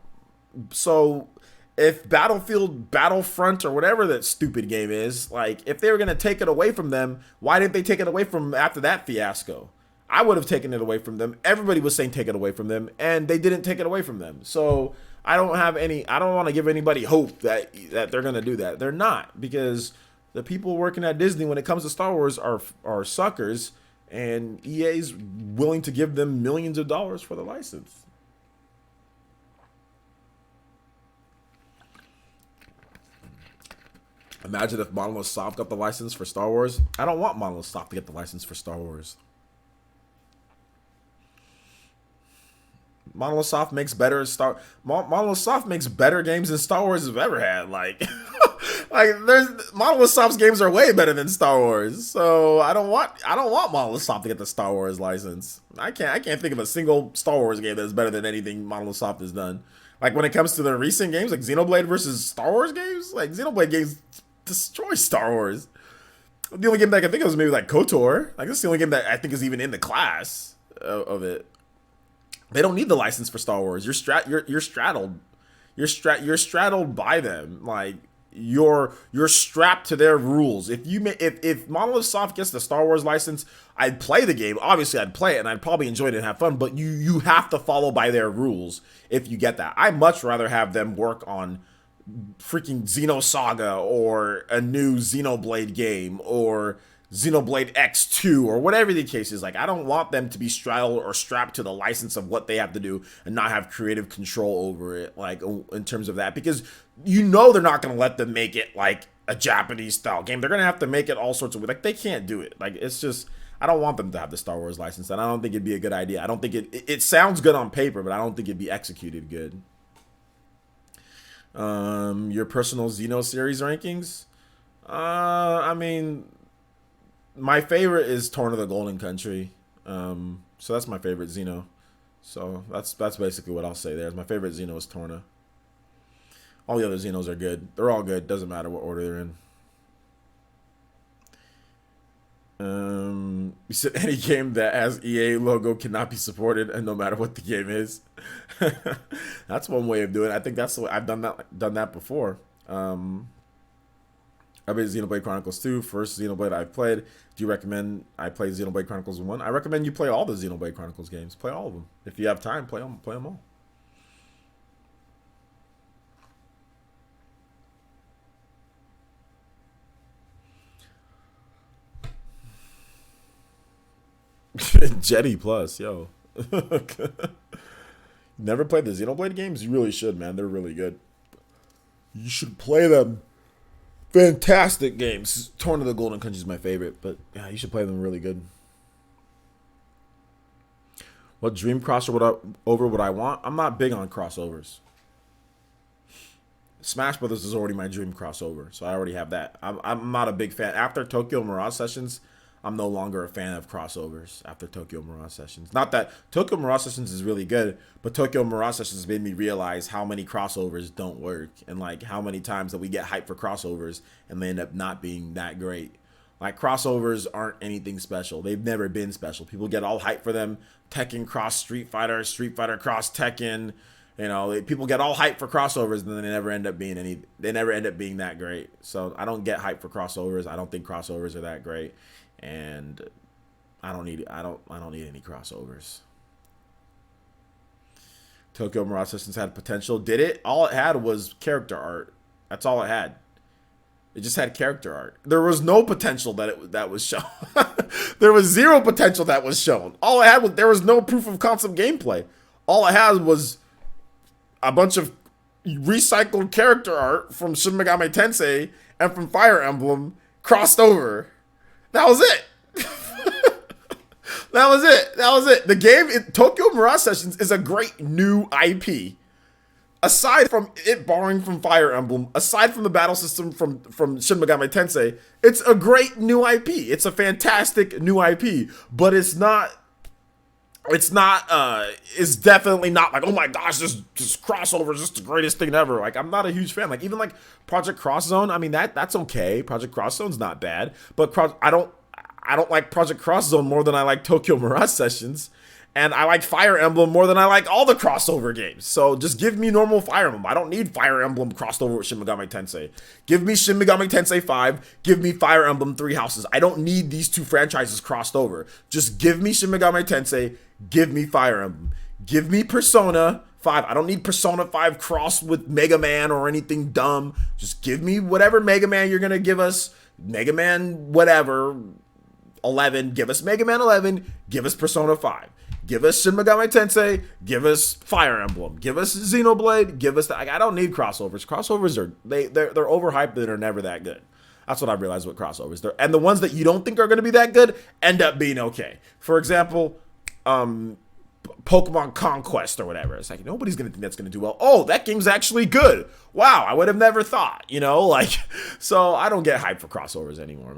So if Battlefront, or whatever that stupid game is, like, if they were going to take it away from them, why didn't they take it away from them after that fiasco? I would have taken it away from them. Everybody was saying take it away from them, and they didn't take it away from them. So I don't want to give anybody hope that they're going to do that. They're not, because the people working at Disney when it comes to Star Wars are suckers, and EA's willing to give them millions of dollars for the license. Imagine if Monolith Soft got the license for Star Wars. I don't want Monolith Soft to get the license for Star Wars. Monolith Soft makes better games than Star Wars has ever had. Like, Like, there's Monolith Soft's games are way better than Star Wars, so I don't want Monolith Soft to get the Star Wars license. I can't think of a single Star Wars game that's better than anything Monolith Soft has done. Like when it comes to the recent games, like Xenoblade versus Star Wars games, like Xenoblade games destroy Star Wars. The only game that I can think of is maybe like KOTOR. Like this is the only game that I think is even in the class of it. They don't need the license for Star Wars. You're straddled. You're straddled by them. Like you're strapped to their rules. If Monolith Soft gets the Star Wars license, I'd play the game. Obviously, I'd play it and I'd probably enjoy it and have fun. But you have to follow by their rules if you get that. I'd much rather have them work on freaking Xenosaga or a new Xenoblade game or Xenoblade X2 or whatever the case is. Like, I don't want them to be straddled or strapped to the license of what they have to do and not have creative control over it, like, in terms of that. Because you know they're not going to let them make it, like, a Japanese-style game. They're going to have to make it all sorts of... Like, they can't do it. Like, it's just... I don't want them to have the Star Wars license, and I don't think it'd be a good idea. I don't think it sounds good on paper, but I don't think it'd be executed good. Your personal Xeno series rankings? I mean... My favorite is Torn of the Golden Country. So that's my favorite Xeno. So that's basically what I'll say there. My favorite Xeno is Torna. All the other Xenos are good. They're all good. Doesn't matter what order they're in. You said any game that has EA logo cannot be supported, and no matter what the game is. That's one way of doing it. I think that's the way I've done that before. I played Xenoblade Chronicles 2, first Xenoblade I've played. Do you recommend I play Xenoblade Chronicles 1? I recommend you play all the Xenoblade Chronicles games. Play all of them. If you have time, play them all. Jetty Plus, yo. Never played the Xenoblade games? You really should, man. They're really good. You should play them. Fantastic games. Torn of the Golden Country is my favorite, but yeah, you should play them really good. What dream crossover would I want? I'm not big on crossovers. Smash Brothers is already my dream crossover, so I already have that. I'm not a big fan. After Tokyo Mirage Sessions, I'm no longer a fan of crossovers after Tokyo Mirage Sessions. Not that Tokyo Mirage Sessions is really good, but Tokyo Mirage Sessions made me realize how many crossovers don't work and like how many times that we get hyped for crossovers and they end up not being that great. Like crossovers aren't anything special. They've never been special. People get all hyped for them. Tekken cross Street Fighter, Street Fighter cross Tekken. You know, people get all hyped for crossovers and then they never end up being that great. So I don't get hyped for crossovers. I don't think crossovers are that great. And I don't need any crossovers. Tokyo Mirage Sessions had potential. Did it? All it had was character art. That's all it had. It just had character art. There was no potential that was shown. There was zero potential that was shown. All it had was there was no proof of concept gameplay. All it had was a bunch of recycled character art from Shin Megami Tensei and from Fire Emblem crossed over. That was it. That was it. The game, Tokyo Mirage Sessions, is a great new IP. Aside from it borrowing from Fire Emblem, aside from the battle system from Shin Megami Tensei, it's a great new IP. It's a fantastic new IP, but it's definitely not like, oh my gosh, this crossover is just the greatest thing ever. Like, I'm not a huge fan. Like, even like Project Cross Zone, I mean, that's okay. Project Cross Zone's not bad, but I don't like Project Cross Zone more than I like Tokyo Mirage Sessions, and I like Fire Emblem more than I like all the crossover games. So just give me normal Fire Emblem. I don't need Fire Emblem crossed over with Shin Megami Tensei. Give me Shin Megami Tensei 5. Give me Fire Emblem 3 Houses. I don't need these two franchises crossed over. Just give me Shin Megami Tensei. Give me Fire Emblem. Give me Persona 5. I don't need Persona 5 crossed with Mega Man or anything dumb. Just give me whatever Mega Man you're going to give us. Mega Man whatever. 11. Give us Mega Man 11. Give us Persona 5. Give us Shin Megami Tensei. Give us Fire Emblem. Give us Xenoblade. Give us I don't need crossovers. Crossovers they're overhyped and they're never that good. That's what I've realized with crossovers. And the ones that you don't think are going to be that good end up being okay. For example, Pokemon Conquest or whatever. It's like, nobody's going to think that's going to do well. Oh, that game's actually good. Wow, I would have never thought, you know? Like, so I don't get hyped for crossovers anymore,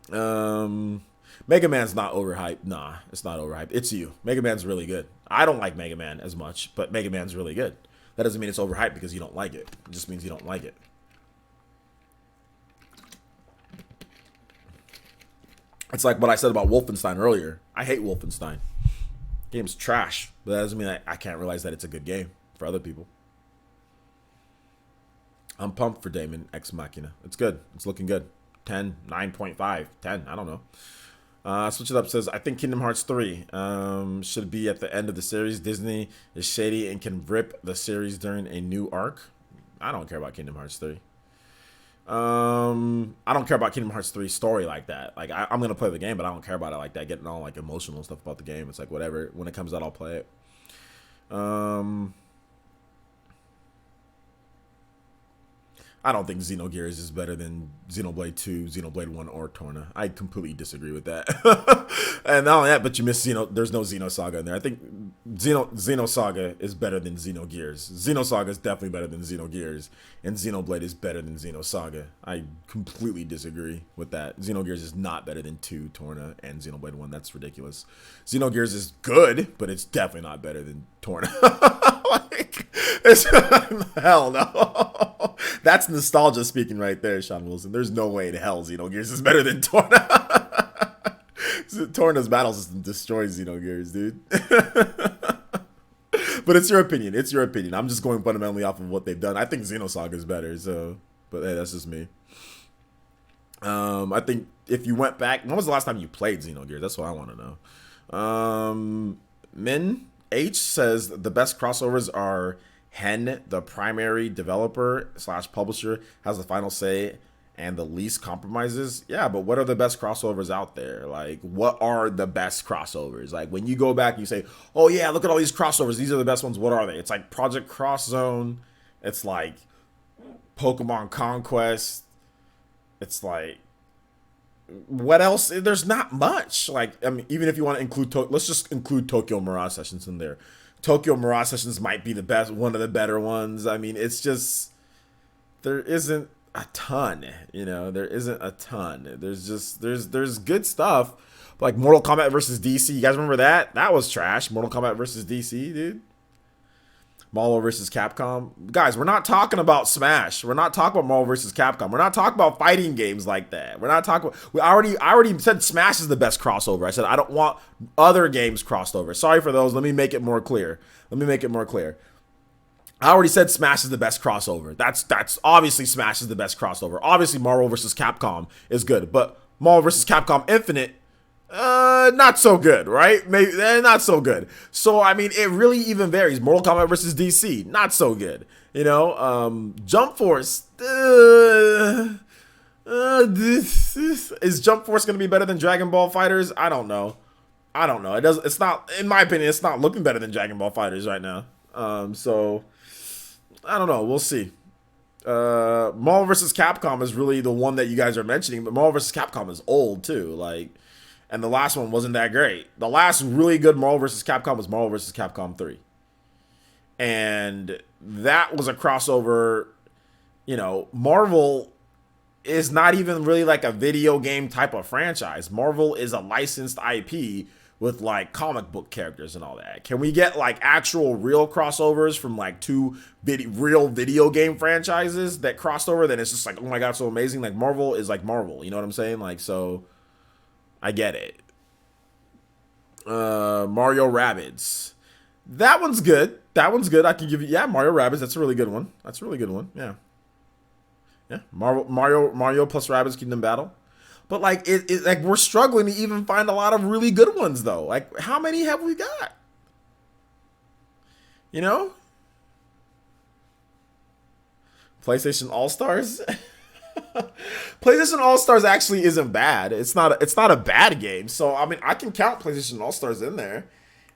man. Mega Man's not overhyped. Nah, it's not overhyped. It's you. Mega Man's really good. I don't like Mega Man as much, but Mega Man's really good. That doesn't mean it's overhyped because you don't like it. It just means you don't like it. It's like what I said about Wolfenstein earlier. I hate Wolfenstein. Game's trash, but that doesn't mean I can't realize that it's a good game for other people. I'm pumped for Damon Ex Machina. It's good. It's looking good. 10, 9.5, 10. I don't know. Switch It Up says, I think Kingdom Hearts 3 should be at the end of the series. Disney is shady and can rip the series during a new arc. I don't care about Kingdom Hearts 3. I don't care about Kingdom Hearts 3 story like that. Like, I'm going to play the game, but I don't care about it like that. Getting all, like, emotional stuff about the game. It's like, whatever. When it comes out, I'll play it. I don't think Xenogears is better than Xenoblade 2, Xenoblade 1, or Torna. I completely disagree with that. And not only that, but you miss there's no Xenosaga in there. I think Xenosaga is better than Xenogears. Xenosaga is definitely better than Xenogears, and Xenoblade is better than Xenosaga. I completely disagree with that. Xenogears is not better than 2, Torna, and Xenoblade 1. That's ridiculous. Xenogears is good, but it's definitely not better than Torna. Like, hell no. That's nostalgia speaking right there, Sean Wilson. There's no way in hell Xenogears is better than Torna. Torna's battle system destroys Xenogears, dude. But it's your opinion. It's your opinion. I'm just going fundamentally off of what they've done. I think Xenosaga is better, so, but hey, that's just me. I think if you went back, when was the last time you played Xenogears? That's what I want to know. Min H says the best crossovers are Hen, the primary developer / publisher, has the final say and the least compromises. Yeah, but what are the best crossovers out there? Like, what are the best crossovers? Like, when you go back and you say, oh yeah, look at all these crossovers, these are the best ones, what are they? It's like Project Cross Zone, it's like Pokemon Conquest, it's like, what else? There's not much. Like, I mean, even if you want to include, let's just include Tokyo Mirage Sessions in there. Tokyo Mirage Sessions might be the best, one of the better ones. I mean, it's just, there isn't a ton, you know, there isn't a ton. There's just, there's good stuff. Like Mortal Kombat versus DC. You guys remember that? That was trash. Mortal Kombat versus DC, dude. Marvel versus Capcom. Guys, we're not talking about Smash. We're not talking about Marvel versus Capcom. We're not talking about fighting games like that. We're not talking about, I already said Smash is the best crossover. I said I don't want other games crossed over. Sorry for those. Let me make it more clear. I already said Smash is the best crossover. That's obviously Smash is the best crossover. Obviously Marvel versus Capcom is good, but Marvel versus Capcom Infinite, not so good, right? Maybe not so good. So I mean, it really even varies. Mortal Kombat versus DC, not so good. You know, Jump Force. Is Jump Force going to be better than Dragon Ball Fighters? I don't know. It does. It's not, in my opinion, it's not looking better than Dragon Ball Fighters right now. So I don't know. We'll see. Marvel vs. Capcom is really the one that you guys are mentioning, but Marvel vs. Capcom is old too. Like, and the last one wasn't that great. The last really good Marvel vs. Capcom was Marvel vs. Capcom 3. And that was a crossover. You know, Marvel is not even really like a video game type of franchise. Marvel is a licensed IP with like comic book characters and all that. Can we get like actual real crossovers from like two real video game franchises that crossed over? Then it's just like, oh my God, so amazing. Like Marvel is like Marvel, you know what I'm saying? Like, so I get it. Mario Rabbids. That one's good. I can give you, yeah, Mario Rabbids. That's a really good one. Yeah. Yeah. Mario plus Rabbids Kingdom Battle. But like it like we're struggling to even find a lot of really good ones though. Like how many have we got? You know? PlayStation All-Stars? PlayStation All-Stars actually isn't bad. It's not a bad game. So I mean, I can count PlayStation All-Stars in there.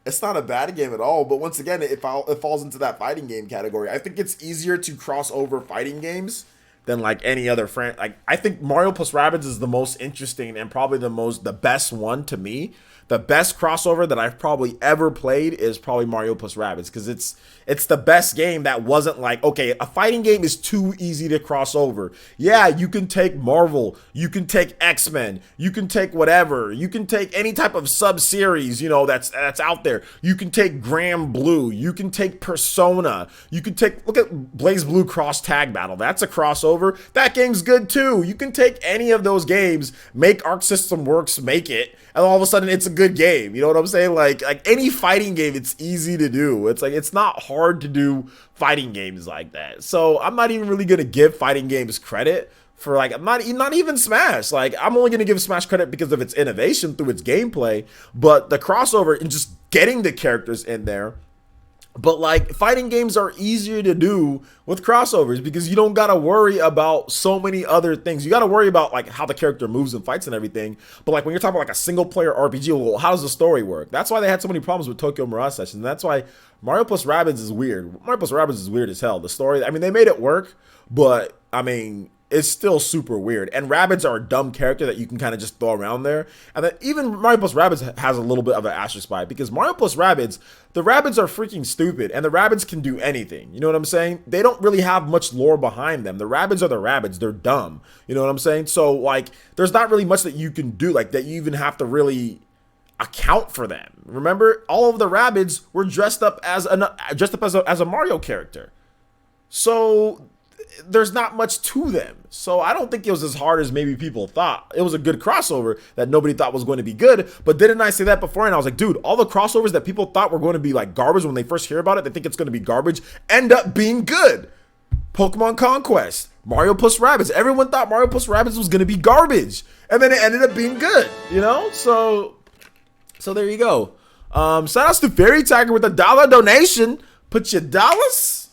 It's not a bad game at all, but once again, it falls into that fighting game category. I think it's easier to cross over fighting games than like any other Like I think Mario plus Rabbids is the most interesting and probably the best one to me. The best crossover that I've probably ever played is probably Mario plus Rabbids, because it's the best game that wasn't like, okay, a fighting game is too easy to cross over. Yeah, you can take Marvel, you can take X-Men, you can take whatever, you can take any type of sub-series, you know, that's out there. You can take Grand Blue, you can take Persona, you can take, look at Blaze Blue Cross Tag Battle. That's a crossover. That game's good too. You can take any of those games, make Arc System Works, make it, and all of a sudden it's a good game. You know what I'm saying? Like any fighting game, it's easy to do. It's like, it's not hard to do fighting games like that. So I'm not even really gonna give fighting games credit for, like, I'm not even Smash. Like, I'm only gonna give Smash credit because of its innovation through its gameplay, but the crossover and just getting the characters in there. But like, fighting games are easier to do with crossovers because you don't gotta worry about so many other things. You gotta worry about like how the character moves and fights and everything. But like when you're talking about like a single player RPG, well, how does the story work? That's why they had so many problems with Tokyo Mirage Sessions. That's why Mario plus Rabbids is weird. Mario plus Rabbids is weird as hell. The story, I mean, they made it work, but I mean, it's still super weird. And Rabbids are a dumb character that you can kind of just throw around there. And then even Mario plus Rabbids has a little bit of an asterisk by it, because Mario plus Rabbids, the Rabbids are freaking stupid, and the Rabbids can do anything. You know what I'm saying? They don't really have much lore behind them. The Rabbids are the Rabbids. They're dumb. You know what I'm saying? So like, there's not really much that you can do, like that you even have to really account for them. Remember, all of the Rabbids were dressed up as a Mario character. So there's not much to them. So I don't think it was as hard as maybe people thought. It was a good crossover that nobody thought was going to be good. But didn't I say that before? And I was like, dude, all the crossovers that people thought were going to be like garbage when they first hear about it, they think it's going to be garbage, end up being good. Pokemon Conquest, Mario plus Rabbids. Everyone thought Mario plus Rabbids was going to be garbage, and then it ended up being good, you know? So there you go. Shout outs to Fairy Tiger with $1 donation. Put your dollars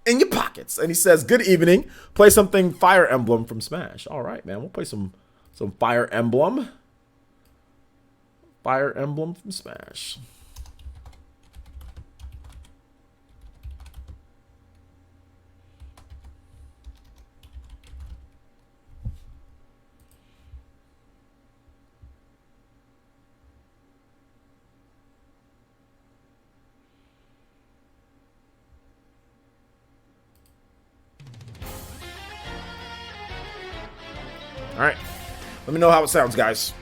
in your pockets. And he says, good evening. Play something Fire Emblem from Smash. All right, man. We'll play some Fire Emblem. Fire Emblem from Smash. All right, let me know how it sounds, guys.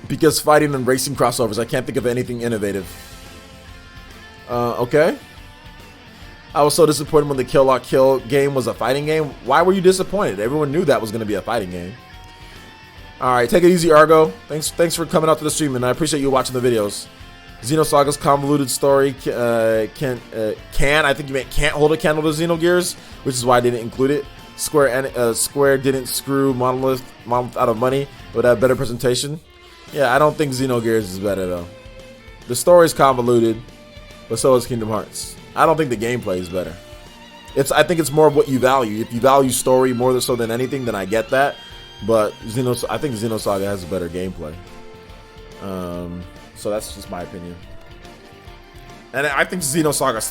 Because fighting and racing crossovers, I can't think of anything innovative. Okay. I was so disappointed when the Kill La Kill game was a fighting game. Why were you disappointed? Everyone knew that was going to be a fighting game. All right, take it easy, Argo. Thanks for coming out to the stream, and I appreciate you watching the videos. Xenosaga's convoluted story I think you meant can't hold a candle to Xenogears, which is why I didn't include it. Square didn't screw Monolith out of money, but have better presentation. Yeah, I don't think Xenogears is better though. The story's convoluted, but so is Kingdom Hearts. I don't think the gameplay is better. I think it's more of what you value. If you value story more so than anything, then I get that. But I think Xenosaga has a better gameplay. So that's just my opinion. And I think Xenosaga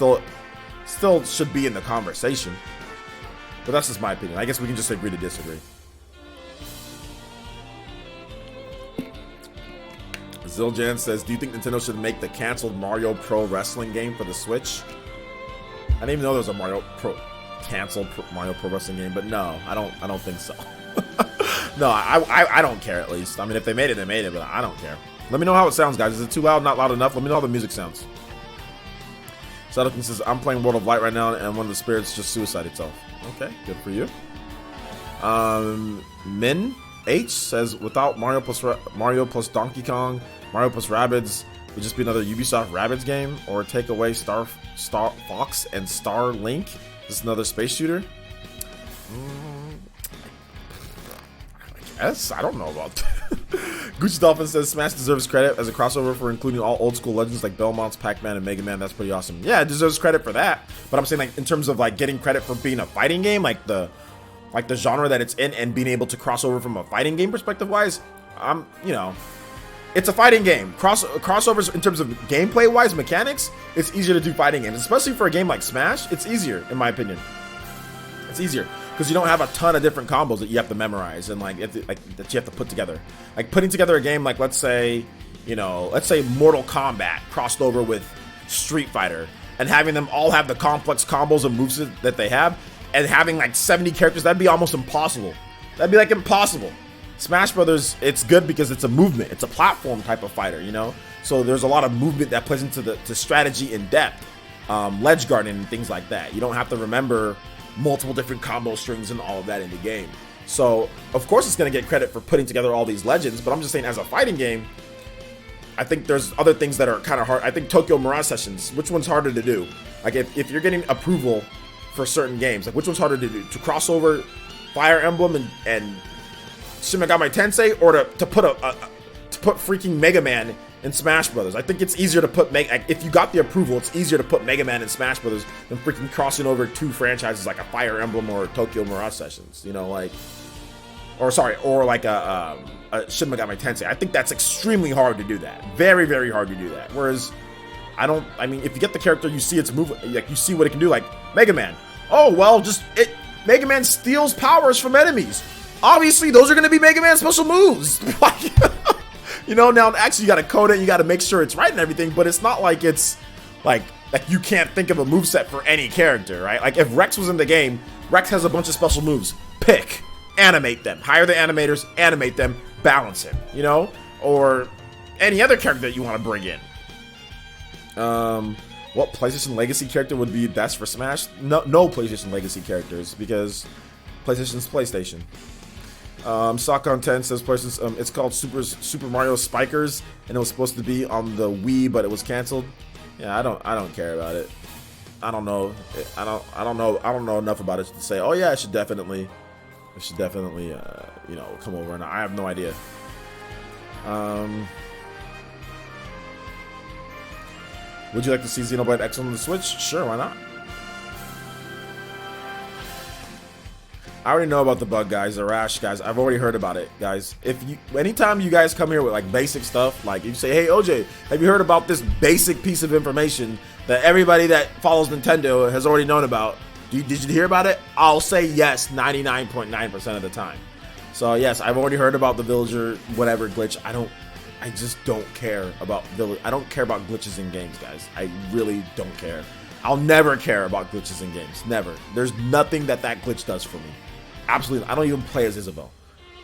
still should be in the conversation. But that's just my opinion. I guess we can just agree to disagree. Ziljan says, do you think Nintendo should make the canceled Mario Pro Wrestling game for the Switch? I didn't even know there was a canceled Mario Pro Wrestling game, but no, I don't think so. No, I don't care, at least. I mean, if they made it, they made it, but I don't care. Let me know how it sounds, guys. Is it too loud, not loud enough? Let me know how the music sounds. Sadokun says, I'm playing World of Light right now, and one of the spirits just suicide itself. Okay, good for you. Min H says, without Mario plus Donkey Kong, Mario plus Rabbids would just be another Ubisoft Rabbids game, or take away Star Fox and Star Link. Just another space shooter. I guess I don't know about that. Gucci Dolphin says Smash deserves credit as a crossover for including all old school legends like Belmonts, Pac-Man, and Mega Man. That's pretty awesome. Yeah, it deserves credit for that. But I'm saying, like, in terms of like getting credit for being a fighting game, like the genre that it's in, and being able to cross over from a fighting game perspective wise, it's a fighting game. Crossovers in terms of gameplay wise, mechanics, it's easier to do fighting games, especially for a game like Smash. It's easier, in my opinion. It's easier because you don't have a ton of different combos that you have to memorize and like that you have to put together. Like putting together a game like let's say Mortal Kombat crossed over with Street Fighter and having them all have the complex combos and moves that they have and having like 70 characters, that'd be almost impossible. That'd be like impossible. Smash Brothers, it's good because it's a movement. It's a platform type of fighter, you know? So there's a lot of movement that plays into the strategy in depth, ledge guarding and things like that. You don't have to remember multiple different combo strings and all of that in the game. So of course it's going to get credit for putting together all these legends, but I'm just saying as a fighting game, I think there's other things that are kind of hard. I think Tokyo Mirage Sessions, which one's harder to do? Like if you're getting approval for certain games, like which one's harder to do? To cross over Fire Emblem and Shin Megami Tensei, or to put freaking Mega Man in Smash Brothers? I think it's easier to put if you got the approval, it's easier to put Mega Man in Smash Brothers than freaking crossing over two franchises like a Fire Emblem or Tokyo Mirage Sessions. You know, like, or like a Shin Megami Tensei. I think that's extremely hard to do that. Very, very hard to do that. Whereas I mean, if you get the character, you see its move, like you see what it can do. Like Mega Man. Oh well, Mega Man steals powers from enemies. Obviously, those are going to be Mega Man special moves. You know, now actually you got to code it, you got to make sure it's right and everything, but it's not like it's like you can't think of a moveset for any character, right? Like if Rex was in the game, Rex has a bunch of special moves. Pick, animate them, hire the animators, animate them, balance him, you know? Or any other character that you want to bring in. What PlayStation Legacy character would be best for Smash? No PlayStation Legacy characters because PlayStation's PlayStation. Sock 10 says it's called Super Mario Spikers, and it was supposed to be on the Wii, but it was canceled. Yeah, I don't care about it. I don't know enough about it to say, oh yeah, it should definitely you know, come over. And I have no idea. Would you like to see Xenoblade X on the Switch? Sure, why not? I already know about the bug, guys, the rash, guys. I've already heard about it, guys. Anytime you guys come here with like basic stuff, like you say, hey OJ, have you heard about this basic piece of information that everybody that follows Nintendo has already known about? Did you hear about it? I'll say yes 99.9% of the time. So yes, I've already heard about the villager whatever glitch. I just don't care about I don't care about glitches in games, guys. I really don't care. I'll never care about glitches in games. Never. There's nothing that glitch does for me. Absolutely. I don't even play as Isabelle.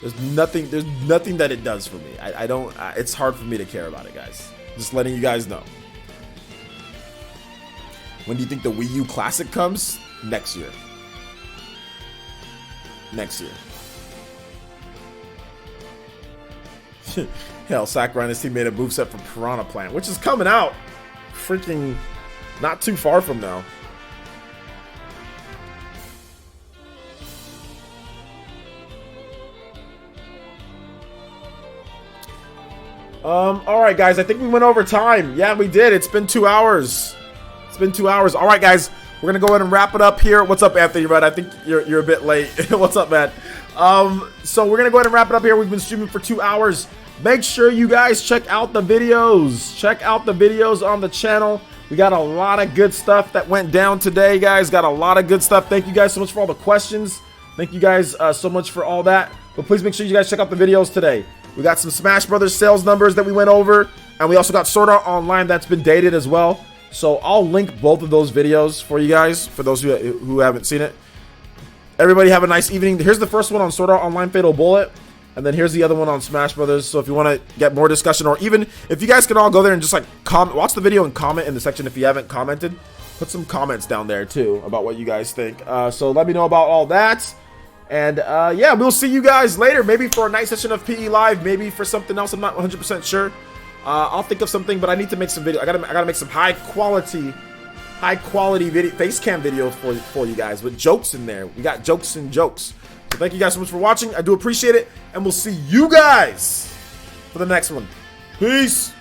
There's nothing that it does for me. It's hard for me to care about it, guys. Just letting you guys know. When do you think the Wii U Classic comes? Next year. Next year. Hell, Sakurai and his team made a moveset for Piranha Plant, which is coming out freaking not too far from now. Alright guys, I think we went over time. Yeah, we did. It's been 2 hours. Alright guys, we're gonna go ahead and wrap it up here. What's up, Anthony Rudd? I think you're a bit late. What's up, man? So we're gonna go ahead and wrap it up here. We've been streaming for 2 hours. Make sure you guys check out the videos. Check out the videos on the channel. We got a lot of good stuff that went down today, guys. Got a lot of good stuff. Thank you guys so much for all the questions. Thank you guys so much for all that. But please make sure you guys check out the videos today. We got some Smash Brothers sales numbers that we went over. And we also got Sword Art Online that's been dated as well. So I'll link both of those videos for you guys, for those who haven't seen it. Everybody have a nice evening. Here's the first one on Sword Art Online Fatal Bullet. And then here's the other one on Smash Brothers. So if you want to get more discussion, or even if you guys can all go there and just like watch the video and comment in the section if you haven't commented, put some comments down there too about what you guys think. So let me know about all that. And yeah, we'll see you guys later. Maybe for a night session of PE Live, maybe for something else. I'm not 100% sure. I'll think of something, but I need to make some video. I gotta make some high quality video, face cam videos for you guys with jokes in there. We got jokes and jokes. So thank you guys so much for watching. I do appreciate it. And we'll see you guys for the next one. Peace.